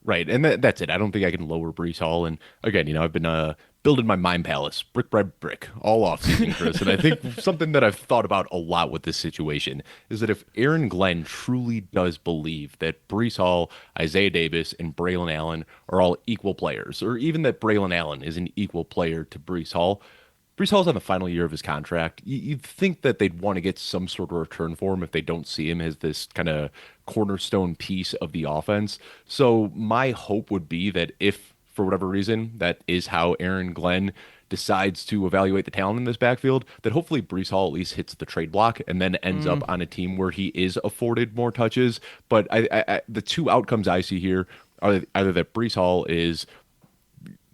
Right, and that's it. I don't think I can lower Breece Hall. And again, I've been building my mind palace brick by brick all offseason, Chris. And I think something that I've thought about a lot with this situation is that if Aaron Glenn truly does believe that Breece Hall, Isaiah Davis, and Braylon Allen are all equal players, or even that Braylon Allen is an equal player to Breece Hall's on the final year of his contract. You'd think that they'd want to get some sort of return for him if they don't see him as this kind of cornerstone piece of the offense. So my hope would be that if, for whatever reason, that is how Aaron Glenn decides to evaluate the talent in this backfield, that hopefully Breece Hall at least hits the trade block and then ends up on a team where he is afforded more touches. But the two outcomes I see here are either that Breece Hall is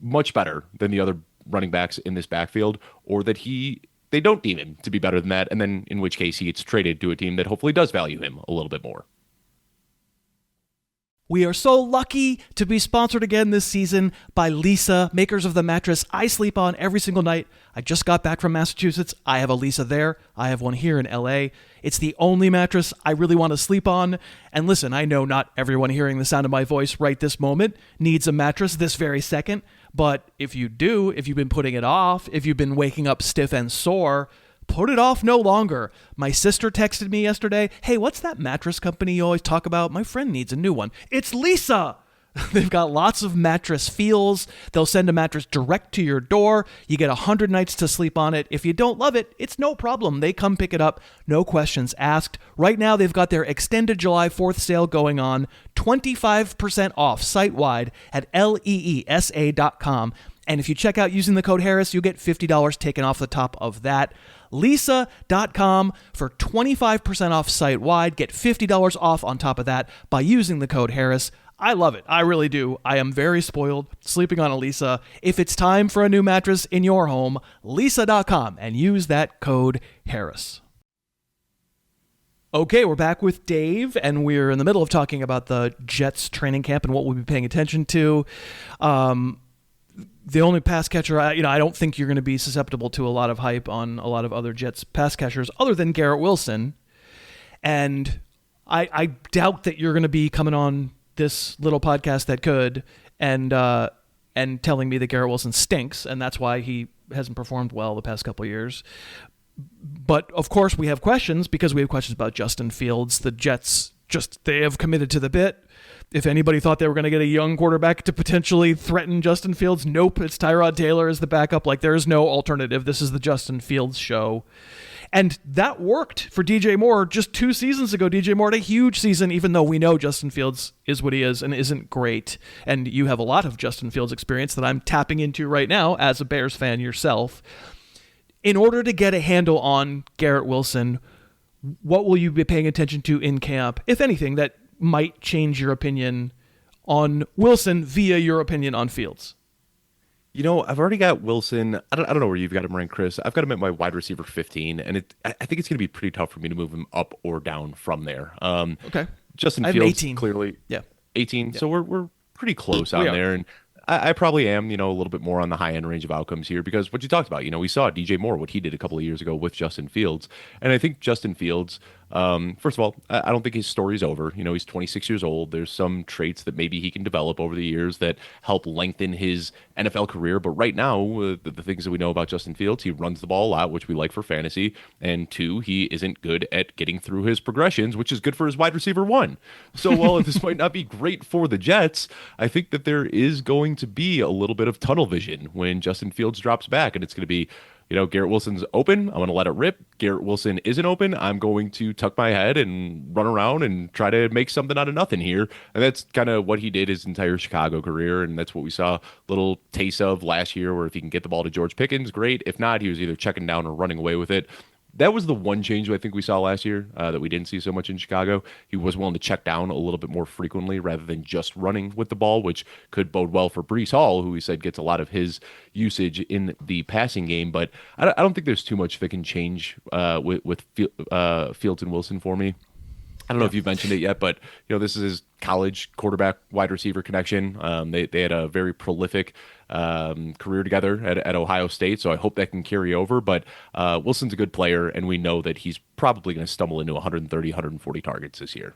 much better than the other running backs in this backfield, or that they don't deem him to be better than that, and then in which case he gets traded to a team that hopefully does value him a little bit more. We are so lucky to be sponsored again this season by Lisa, makers of the mattress I sleep on every single night. I just got back from Massachusetts. I have a Lisa there. I have one here in LA. It's the only mattress I really want to sleep on. And listen, I know not everyone hearing the sound of my voice right this moment needs a mattress this very second. But if you do, if you've been putting it off, if you've been waking up stiff and sore, put it off no longer. My sister texted me yesterday, hey, what's that mattress company you always talk about? My friend needs a new one. It's Lisa. They've got lots of mattress feels. They'll send a mattress direct to your door. You get 100 nights to sleep on it. If you don't love it, it's no problem. They come pick it up. No questions asked. Right now, they've got their extended July 4th sale going on. 25% off site-wide at leesa.com. And if you check out using the code Harris, you'll get $50 taken off the top of that. Lisa.com for 25% off site-wide. Get $50 off on top of that by using the code Harris. I love it. I really do. I am very spoiled sleeping on a Lisa. If it's time for a new mattress in your home, lisa.com and use that code Harris. Okay, we're back with Dave, and we're in the middle of talking about the Jets training camp and what we'll be paying attention to. The only pass catcher, I don't think you're going to be susceptible to a lot of hype on a lot of other Jets pass catchers other than Garrett Wilson. And I doubt that you're going to be coming on this little podcast that could and telling me that Garrett Wilson stinks, and that's why he hasn't performed well the past couple of years. But, of course, we have questions because we have questions about Justin Fields. The Jets they have committed to the bit. If anybody thought they were going to get a young quarterback to potentially threaten Justin Fields, nope, it's Tyrod Taylor as the backup. Like, there is no alternative. This is the Justin Fields show. And that worked for DJ Moore just 2 seasons ago. DJ Moore had a huge season, even though we know Justin Fields is what he is and isn't great. And you have a lot of Justin Fields experience that I'm tapping into right now as a Bears fan yourself. In order to get a handle on Garrett Wilson, what will you be paying attention to in camp, if anything, that might change your opinion on Wilson via your opinion on Fields? I've already got Wilson. I don't know where you've got him ranked, Chris. I've got him at my wide receiver 15, and I think it's going to be pretty tough for me to move him up or down from there. Okay. Justin I have Fields 18. Clearly, 18. Yeah. So we're pretty close on there, and I probably am, a little bit more on the high end range of outcomes here because what you talked about, we saw DJ Moore, what he did a couple of years ago with Justin Fields. And I think Justin Fields, first of all, I don't think his story's over. He's 26 years old. There's some traits that maybe he can develop over the years that help lengthen his NFL career. But right now, the things that we know about Justin Fields, he runs the ball a lot, which we like for fantasy. And 2, he isn't good at getting through his progressions, which is good for his wide receiver 1. So while this might not be great for the Jets, I think that there is going to be a little bit of tunnel vision when Justin Fields drops back. And it's going to be, Garrett Wilson's open. I'm going to let it rip. Garrett Wilson isn't open. I'm going to tuck my head and run around and try to make something out of nothing here. And that's kind of what he did his entire Chicago career. And that's what we saw a little taste of last year, where if he can get the ball to George Pickens, great. If not, he was either checking down or running away with it. That was the one change I think we saw last year that we didn't see so much in Chicago. He was willing to check down a little bit more frequently rather than just running with the ball, which could bode well for Breece Hall, who he said gets a lot of his usage in the passing game. But I don't think there's too much that can change with Fields and Wilson for me. I don't know if you've mentioned it yet, but this is his college quarterback wide receiver connection. They had a very prolific career together at Ohio State, so I hope that can carry over. But Wilson's a good player, and we know that he's probably going to stumble into 130, 140 targets this year.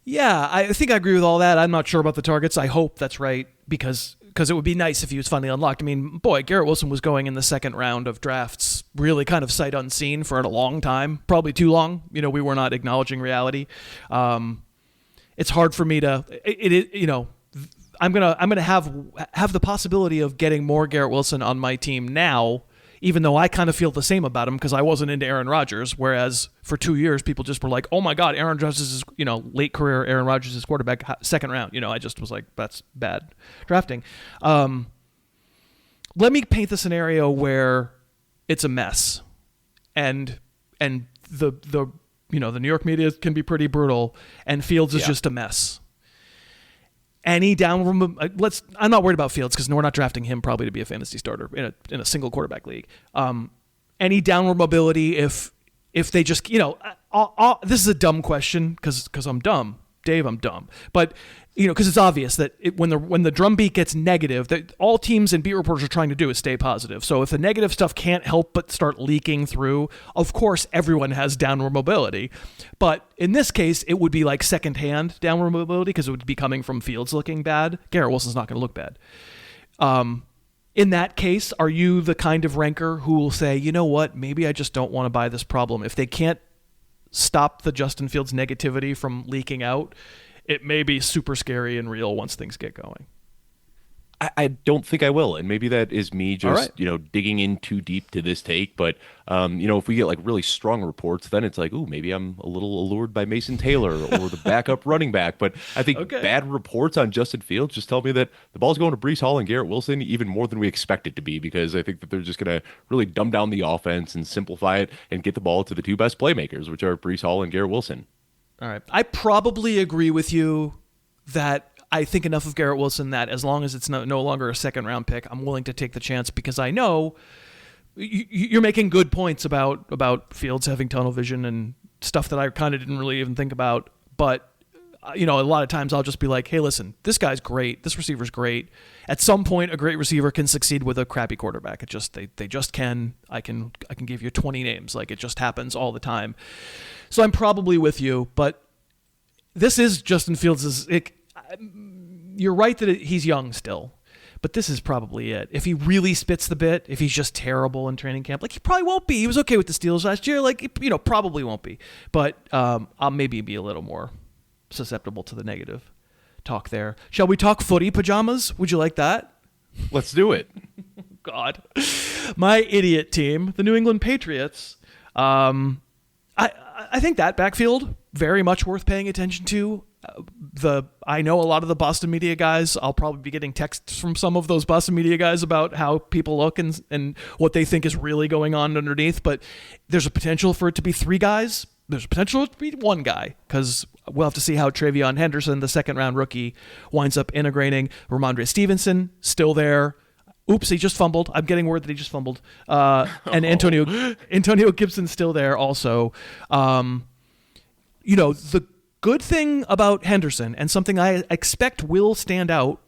Yeah, I think I agree with all that. I'm not sure about the targets. I hope that's right because it would be nice if he was finally unlocked. I mean, boy, Garrett Wilson was going in the second round of drafts really kind of sight unseen for a long time, probably too long. We were not acknowledging reality. It's hard for me to I'm gonna have the possibility of getting more Garrett Wilson on my team now, even though I kind of feel the same about him because I wasn't into Aaron Rodgers, whereas for 2 years people just were like, oh my God, Aaron Rodgers is, late career Aaron Rodgers is quarterback, second round. I just was like, that's bad drafting. Let me paint the scenario where it's a mess, and the New York media can be pretty brutal, and Fields is just a mess. Any downward, I'm not worried about Fields because we're not drafting him probably to be a fantasy starter in a single quarterback league. Any downward mobility if they just, this is a dumb question because I'm dumb. Dave, I'm dumb. But, because it's obvious that when the drumbeat gets negative, that all teams and beat reporters are trying to do is stay positive. So if the negative stuff can't help but start leaking through, of course, everyone has downward mobility. But in this case, it would be like secondhand downward mobility because it would be coming from Fields looking bad. Garrett Wilson's not going to look bad. In that case, are you the kind of ranker who will say, you know what, maybe I just don't want to buy this problem? If they can't stop the Justin Fields negativity from leaking out, it may be super scary and real once things get going. I don't think I will, and maybe that is me just digging in too deep to this take. But if we get like really strong reports, then it's like, ooh, maybe I'm a little allured by Mason Taylor or the backup running back. But I think bad reports on Justin Fields just tell me that the ball's going to Breece Hall and Garrett Wilson even more than we expect it to be, because I think that they're just going to really dumb down the offense and simplify it and get the ball to the two best playmakers, which are Breece Hall and Garrett Wilson. All right, I probably agree with you that I think enough of Garrett Wilson that as long as it's no longer a second round pick, I'm willing to take the chance because I know you're making good points about Fields having tunnel vision and stuff that I kind of didn't really even think about. But, a lot of times I'll just be like, hey, listen, this guy's great. This receiver's great. At some point, a great receiver can succeed with a crappy quarterback. It just they just can. I can give you 20 names. Like, it just happens all the time. So I'm probably with you, but this is Justin Fields'. You're right that he's young still, but this is probably it. If he really spits the bit, if he's just terrible in training camp, like he probably won't be. He was okay with the Steelers last year. Like, probably won't be. But I'll maybe be a little more susceptible to the negative talk there. Shall we talk footy pajamas? Would you like that? Let's do it. God. My idiot team, the New England Patriots. I think that backfield, very much worth paying attention to. I know a lot of the Boston media guys. I'll probably be getting texts from some of those Boston media guys about how people look and what they think is really going on underneath. But there's a potential for it to be 3 guys. There's a potential to be 1 guy because we'll have to see how Travion Henderson, the second-round rookie, winds up integrating. Ramondre Stevenson, still there. Oops, he just fumbled. I'm getting word that he just fumbled. And Antonio Gibson's still there also. The good thing about Henderson, and something I expect will stand out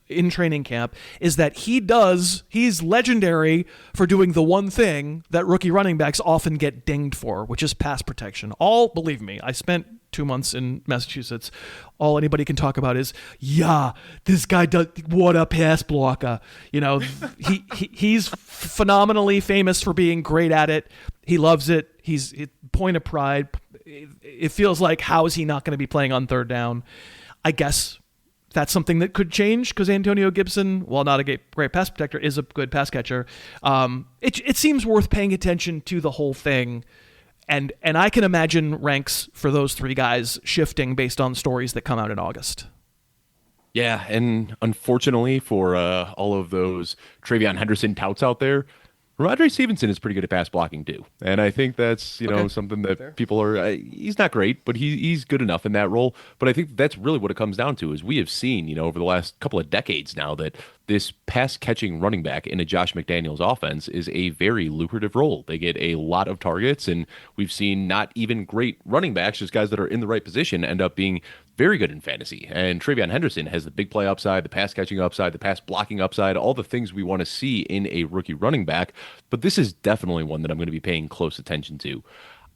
in training camp, is that he's legendary for doing the one thing that rookie running backs often get dinged for, which is pass protection. Believe me, I spent 2 months in Massachusetts. All anybody can talk about is, this guy does, what a pass blocker. He's phenomenally famous for being great at it. He loves it. He's point of pride. It feels like, how is he not going to be playing on third down? I guess that's something that could change because Antonio Gibson, while not a great pass protector, is a good pass catcher. It seems worth paying attention to the whole thing. And I can imagine ranks for those 3 guys shifting based on stories that come out in August. Yeah, and unfortunately for all of those Travion Henderson touts out there, Ramondre Stevenson is pretty good at pass blocking too, and I think that's something that Fair. People are. He's not great, but he's good enough in that role. But I think that's really what it comes down to. Is we have seen over the last couple of decades now that this pass catching running back in a Josh McDaniels offense is a very lucrative role. They get a lot of targets, and we've seen not even great running backs, just guys that are in the right position, end up being very good in fantasy. And Travion Henderson has the big play upside, the pass catching upside, the pass blocking upside, all the things we want to see in a rookie running back. But this is definitely one that I'm going to be paying close attention to.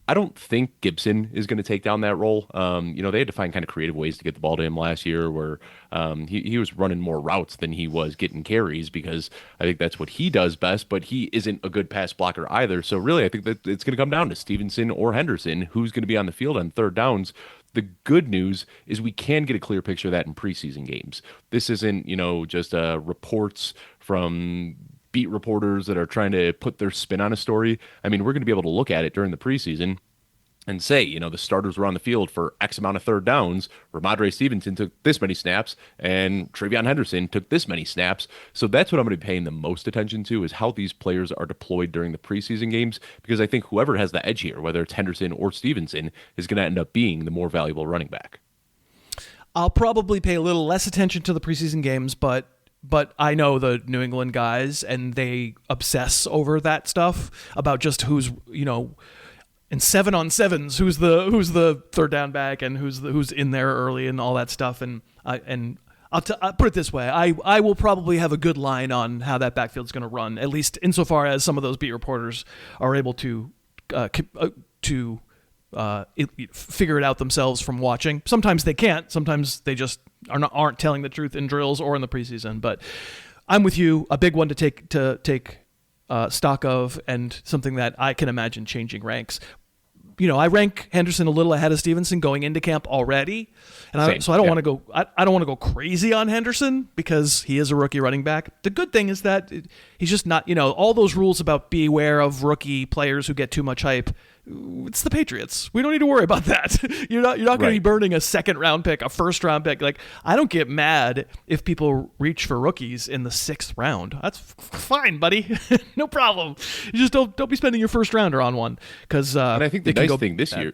I don't think Gibson is going to take down that role. They had to find kind of creative ways to get the ball to him last year where he was running more routes than he was getting carries because I think that's what he does best, but he isn't a good pass blocker either. So really, I think that it's going to come down to Stevenson or Henderson, who's going to be on the field on third downs. The good news is we can get a clear picture of that in preseason games. This isn't, just reports from beat reporters that are trying to put their spin on a story. I mean, we're going to be able to look at it during the preseason and say, the starters were on the field for X amount of third downs. Ramondre Stevenson took this many snaps, and Travion Henderson took this many snaps. So that's what I'm going to be paying the most attention to is how these players are deployed during the preseason games, because I think whoever has the edge here, whether it's Henderson or Stevenson, is going to end up being the more valuable running back. I'll probably pay a little less attention to the preseason games, but I know the New England guys, and they obsess over that stuff about just who's, in 7-on-7s, who's the third down back and who's in there early and all that stuff. And I'll put it this way: I will probably have a good line on how that backfield's going to run, at least insofar as some of those beat reporters are able to figure it out themselves from watching. Sometimes they can't. Sometimes they just aren't telling the truth in drills or in the preseason. But I'm with you. A big one to take stock of, and something that I can imagine changing ranks. I rank Henderson a little ahead of Stevenson going into camp already, and I don't want to go. I don't want to go crazy on Henderson because he is a rookie running back. The good thing is that he's just not. All those rules about beware of rookie players who get too much hype. It's the Patriots. We don't need to worry about that. You're not going to be burning a second-round pick, a first-round pick. Like, I don't get mad if people reach for rookies in the 6th round. That's fine, buddy. No problem. You just don't be spending your first rounder on one because and I think the nice thing this year,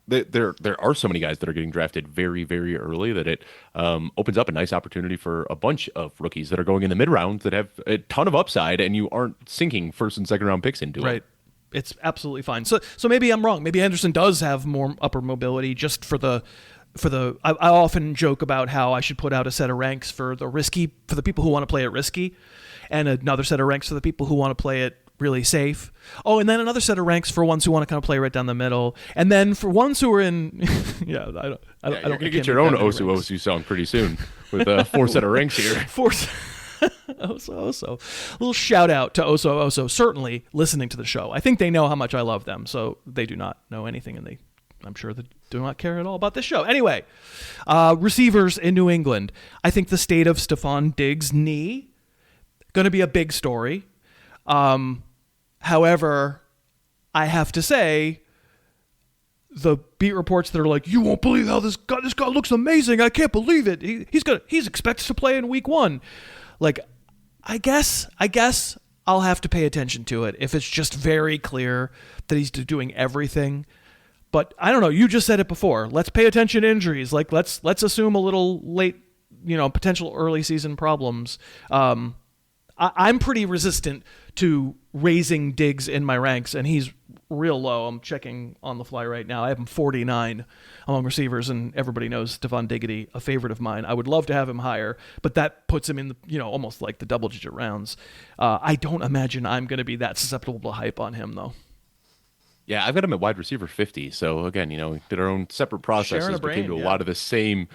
there are so many guys that are getting drafted very, very early that it opens up a nice opportunity for a bunch of rookies that are going in the mid rounds that have a ton of upside, and you aren't sinking first and second round picks into it. Right. It's absolutely fine. So maybe I'm wrong. Maybe Anderson does have more upper mobility just for the I often joke about how I should put out a set of ranks for the people who want to play it risky, and another set of ranks for the people who want to play it really safe. Oh, and then another set of ranks for ones who want to kind of play right down the middle, and then for ones who are in you're gonna get your own Osu song pretty soon with 4 set of ranks here. Oso. A little shout out to Oso, certainly listening to the show. I think they know how much I love them, so they do not know anything, and I'm sure they do not care at all about this show. Anyway, receivers in New England. I think the state of Stephon Diggs' knee going to be a big story. However, I have to say, the beat reports that are like, you won't believe how this guy looks amazing. I can't believe it. He's expected to play in week 1. Like, I guess I'll have to pay attention to it if it's just very clear that he's doing everything. But I don't know. You just said it before. Let's pay attention to injuries. Like, let's assume a little late, potential early season problems. I'm pretty resistant to raising Diggs in my ranks, and he's real low. I'm checking on the fly right now. I have him 49 among receivers, and everybody knows Stephon Diggity, a favorite of mine. I would love to have him higher, but that puts him in the, almost like the double-digit rounds. I don't imagine I'm going to be that susceptible to hype on him, though. Yeah, I've got him at wide receiver 50. So again, we did our own separate processes, but came to a lot of the same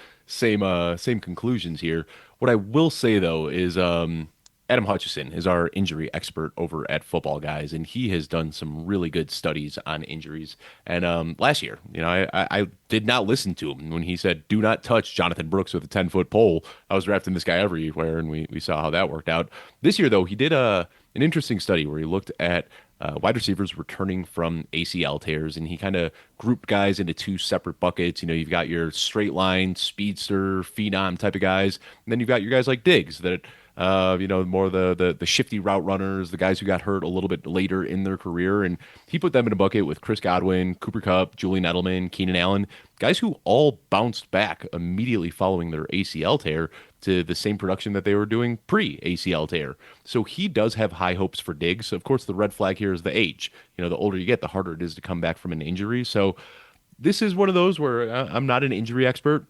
conclusions here. What I will say though is Adam Hutchison is our injury expert over at Football Guys, and he has done some really good studies on injuries. And last year, I did not listen to him when he said, "Do not touch Jonathan Brooks with a 10-foot pole." I was drafting this guy everywhere, and we saw how that worked out. This year, though, he did an interesting study where he looked at wide receivers returning from ACL tears, and he kind of grouped guys into 2 separate buckets. You've got your straight line, speedster, phenom type of guys, and then you've got your guys like Diggs that, more the shifty route runners, the guys who got hurt a little bit later in their career. And he put them in a bucket with Chris Godwin, Cooper Kupp, Julian Edelman, Keenan Allen, guys who all bounced back immediately following their ACL tear to the same production that they were doing pre-ACL tear. So he does have high hopes for Diggs. Of course, the red flag here is the age. The older you get, the harder it is to come back from an injury. So this is one of those where I'm not an injury expert.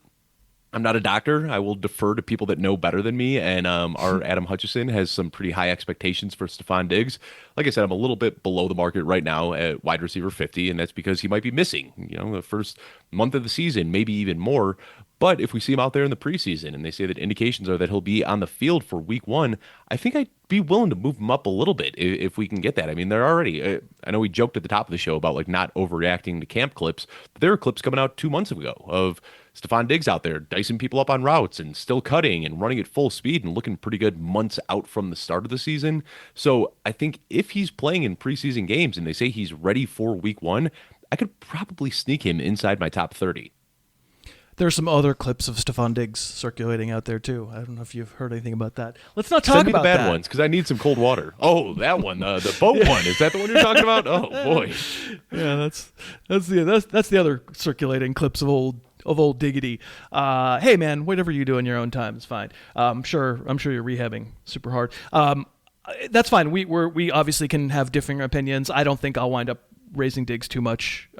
I'm not a doctor. I will defer to people that know better than me, and our Adam Hutchison has some pretty high expectations for Stephon Diggs. Like I said, I'm a little bit below the market right now at wide receiver 50, and that's because he might be missing, the first month of the season, maybe even more. But if we see him out there in the preseason and they say that indications are that he'll be on the field for week 1, I think I'd be willing to move him up a little bit if we can get that. I mean, they're already, I know we joked at the top of the show about like not overreacting to camp clips, but there are clips coming out 2 months ago of Stephon Diggs out there dicing people up on routes and still cutting and running at full speed and looking pretty good months out from the start of the season. So I think if he's playing in preseason games and they say he's ready for week 1, I could probably sneak him inside my top 30. There's some other clips of Stephon Diggs circulating out there too. I don't know if you've heard anything about that. Let's not talk Send me about the bad that. ones because I need some cold water. Oh, that one, the boat one. Is that the one you're talking about? Oh boy. Yeah, that's the other circulating clips of old Diggity. Hey man, whatever you do in your own time is fine. I'm sure you're rehabbing super hard. That's fine. We obviously can have differing opinions. I don't think I'll wind up raising Diggs too much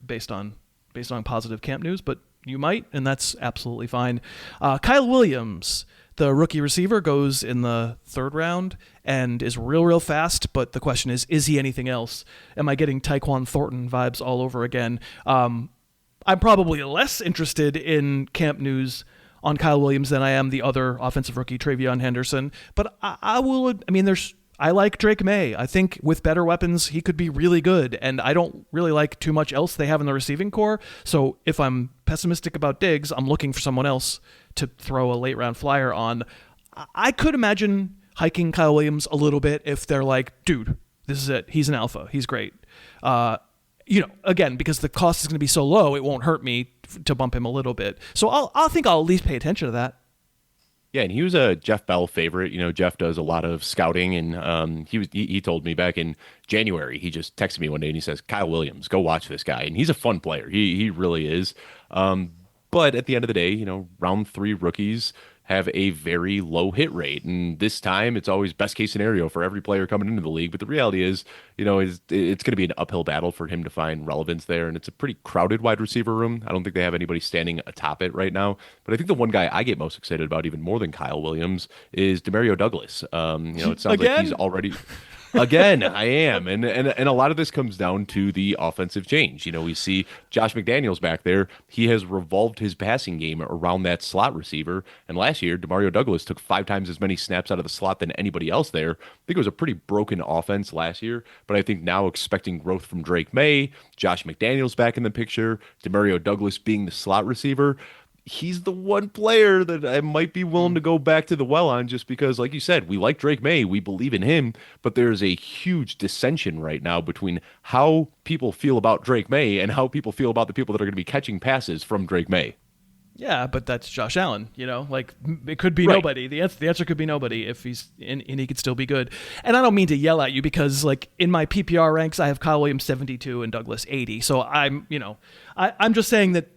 based on positive camp news, but you might, and that's absolutely fine. Kyle Williams, the rookie receiver, goes in the 3rd round and is real fast, but the question is he anything else? Am I getting Tyquan Thornton vibes all over again? I'm probably less interested in camp news on Kyle Williams than I am the other offensive rookie, Travion Henderson, but I like Drake May. I think with better weapons, he could be really good, and I don't really like too much else they have in the receiving core. So if I'm pessimistic about Diggs, I'm looking for someone else to throw a late-round flyer on. I could imagine hiking Kyle Williams a little bit if they're like, dude, this is it. He's an alpha. He's great. Again, because the cost is going to be so low, it won't hurt me to bump him a little bit. So I think I'll at least pay attention to that. Yeah, and he was a Jeff Bell favorite. Jeff does a lot of scouting, and he told me back in January. He just texted me one day and he says, "Kyle Williams, go watch this guy." And he's a fun player. He really is. But at the end of the day, round three rookies have a very low hit rate, and this time it's always best case scenario for every player coming into the league. But the reality is, it's going to be an uphill battle for him to find relevance there, and it's a pretty crowded wide receiver room. I don't think they have anybody standing atop it right now. But I think the one guy I get most excited about, even more than Kyle Williams, is Demario Douglas. It sounds like he's already. Again, I am. And a lot of this comes down to the offensive change. We see Josh McDaniels back there. He has revolved his passing game around that slot receiver. And last year, Demario Douglas took 5 times as many snaps out of the slot than anybody else there. I think it was a pretty broken offense last year. But I think now expecting growth from Drake May, Josh McDaniels back in the picture, Demario Douglas being the slot receiver, he's the one player that I might be willing to go back to the well on, just because, like you said, we like Drake May, we believe in him, but there's a huge dissension right now between how people feel about Drake May and how people feel about the people that are going to be catching passes from Drake May. Yeah, but that's Josh Allen, like it could be nobody. The answer could be nobody if he's and he could still be good. And I don't mean to yell at you because like in my PPR ranks, I have Kyle Williams 72 and Douglas 80. So I'm just saying that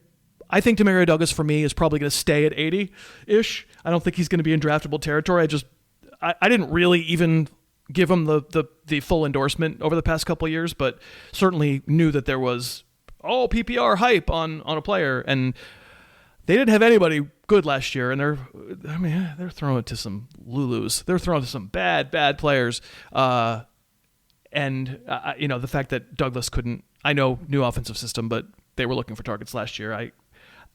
I think Demario Douglas for me is probably going to stay at 80-ish. I don't think he's going to be in draftable territory. I didn't really even give him the full endorsement over the past couple of years, but certainly knew that there was PPR hype on a player, and they didn't have anybody good last year. And they're throwing it to some Lulus. They're throwing it to some bad players. The fact that Douglas couldn't. I know new offensive system, but they were looking for targets last year.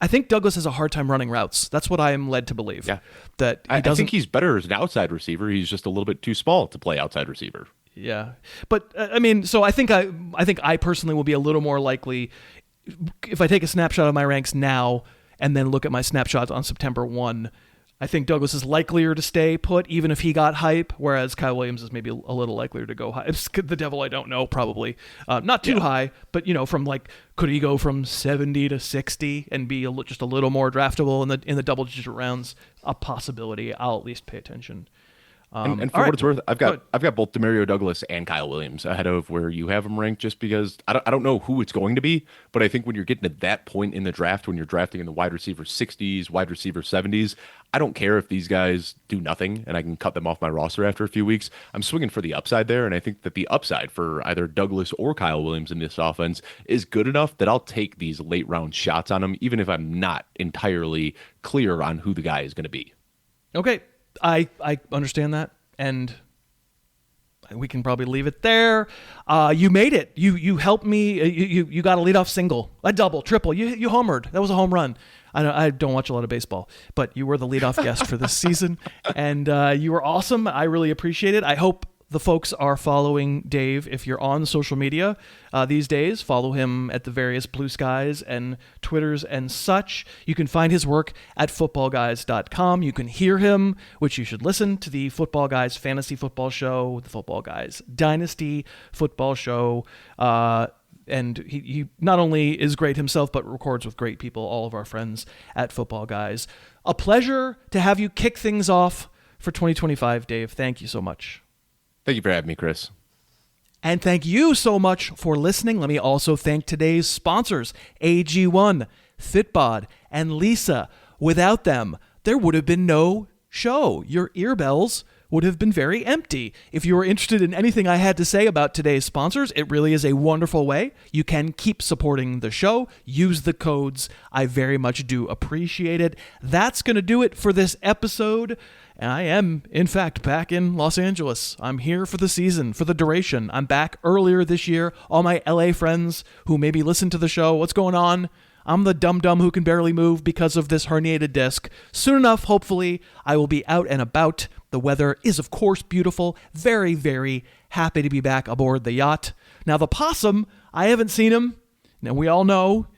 I think Douglas has a hard time running routes. That's what I am led to believe. Yeah. That I think he's better as an outside receiver. He's just a little bit too small to play outside receiver. Yeah. But so I think I personally will be a little more likely if I take a snapshot of my ranks now and then look at my snapshots on September 1. I think Douglas is likelier to stay put, even if he got hype, whereas Kyle Williams is maybe a little likelier to go high. It's the devil I don't know, probably. Not too high, but, from could he go from 70 to 60 and be just a little more draftable in the double-digit rounds? A possibility. I'll at least pay attention. And for what it's worth, I've got both Demario Douglas and Kyle Williams ahead of where you have them ranked, just because I don't know who it's going to be, but I think when you're getting to that point in the draft, when you're drafting in the wide receiver 60s, wide receiver 70s, I don't care if these guys do nothing and I can cut them off my roster after a few weeks. I'm swinging for the upside there, and I think that the upside for either Douglas or Kyle Williams in this offense is good enough that I'll take these late round shots on them, even if I'm not entirely clear on who the guy is going to be. Okay. I understand that, and we can probably leave it there. You made it. You helped me. You got a leadoff single, a double, triple. You homered. That was a home run. I don't watch a lot of baseball, but you were the leadoff guest for this season, and you were awesome. I really appreciate it. I hope the folks are following Dave. If you're on social media these days, follow him at the various Blue Skies and Twitters and such. You can find his work at footballguys.com. You can hear him, which you should listen to, the Football Guys Fantasy Football Show, the Football Guys Dynasty Football Show. And he not only is great himself, but records with great people, all of our friends at Football Guys. A pleasure to have you kick things off for 2025, Dave. Thank you so much. Thank you for having me, Chris. And thank you so much for listening. Let me also thank today's sponsors, AG1, Fitbod, and Lisa. Without them, there would have been no show. Your earbells would have been very empty. If you were interested in anything I had to say about today's sponsors, it really is a wonderful way. You can keep supporting the show. Use the codes. I very much do appreciate it. That's going to do it for this episode. I am, in fact, back in Los Angeles. I'm here for the season, for the duration. I'm back earlier this year. All my LA friends who maybe listen to the show, what's going on? I'm the dum-dum who can barely move because of this herniated disc. Soon enough, hopefully, I will be out and about. The weather is, of course, beautiful. Very, very happy to be back aboard the yacht. Now, the possum, I haven't seen him. Now, we all know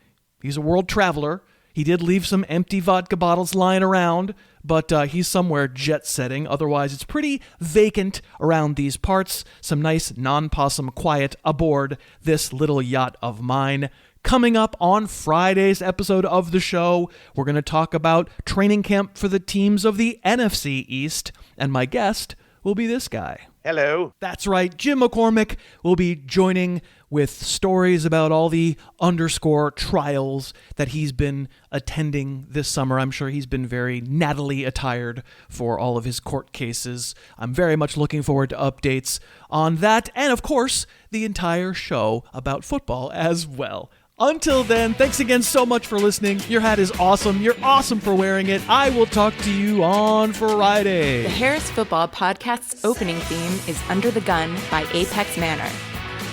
he's a world traveler. He did leave some empty vodka bottles lying around, but he's somewhere jet-setting. Otherwise, it's pretty vacant around these parts. Some nice non-possum quiet aboard this little yacht of mine. Coming up on Friday's episode of the show, we're going to talk about training camp for the teams of the NFC East, and my guest will be this guy. Hello. That's right, Jim McCormick will be joining with stories about all the underscore trials that he's been attending this summer. I'm sure he's been very nattily attired for all of his court cases. I'm very much looking forward to updates on that, and of course, the entire show about football as well. Until then, thanks again so much for listening. Your hat is awesome. You're awesome for wearing it. I will talk to you on Friday. The Harris Football Podcast's opening theme is Under the Gun by Apex Manor.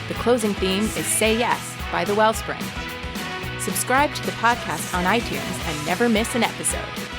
The closing theme is Say Yes by The Wellspring. Subscribe to the podcast on iTunes and never miss an episode.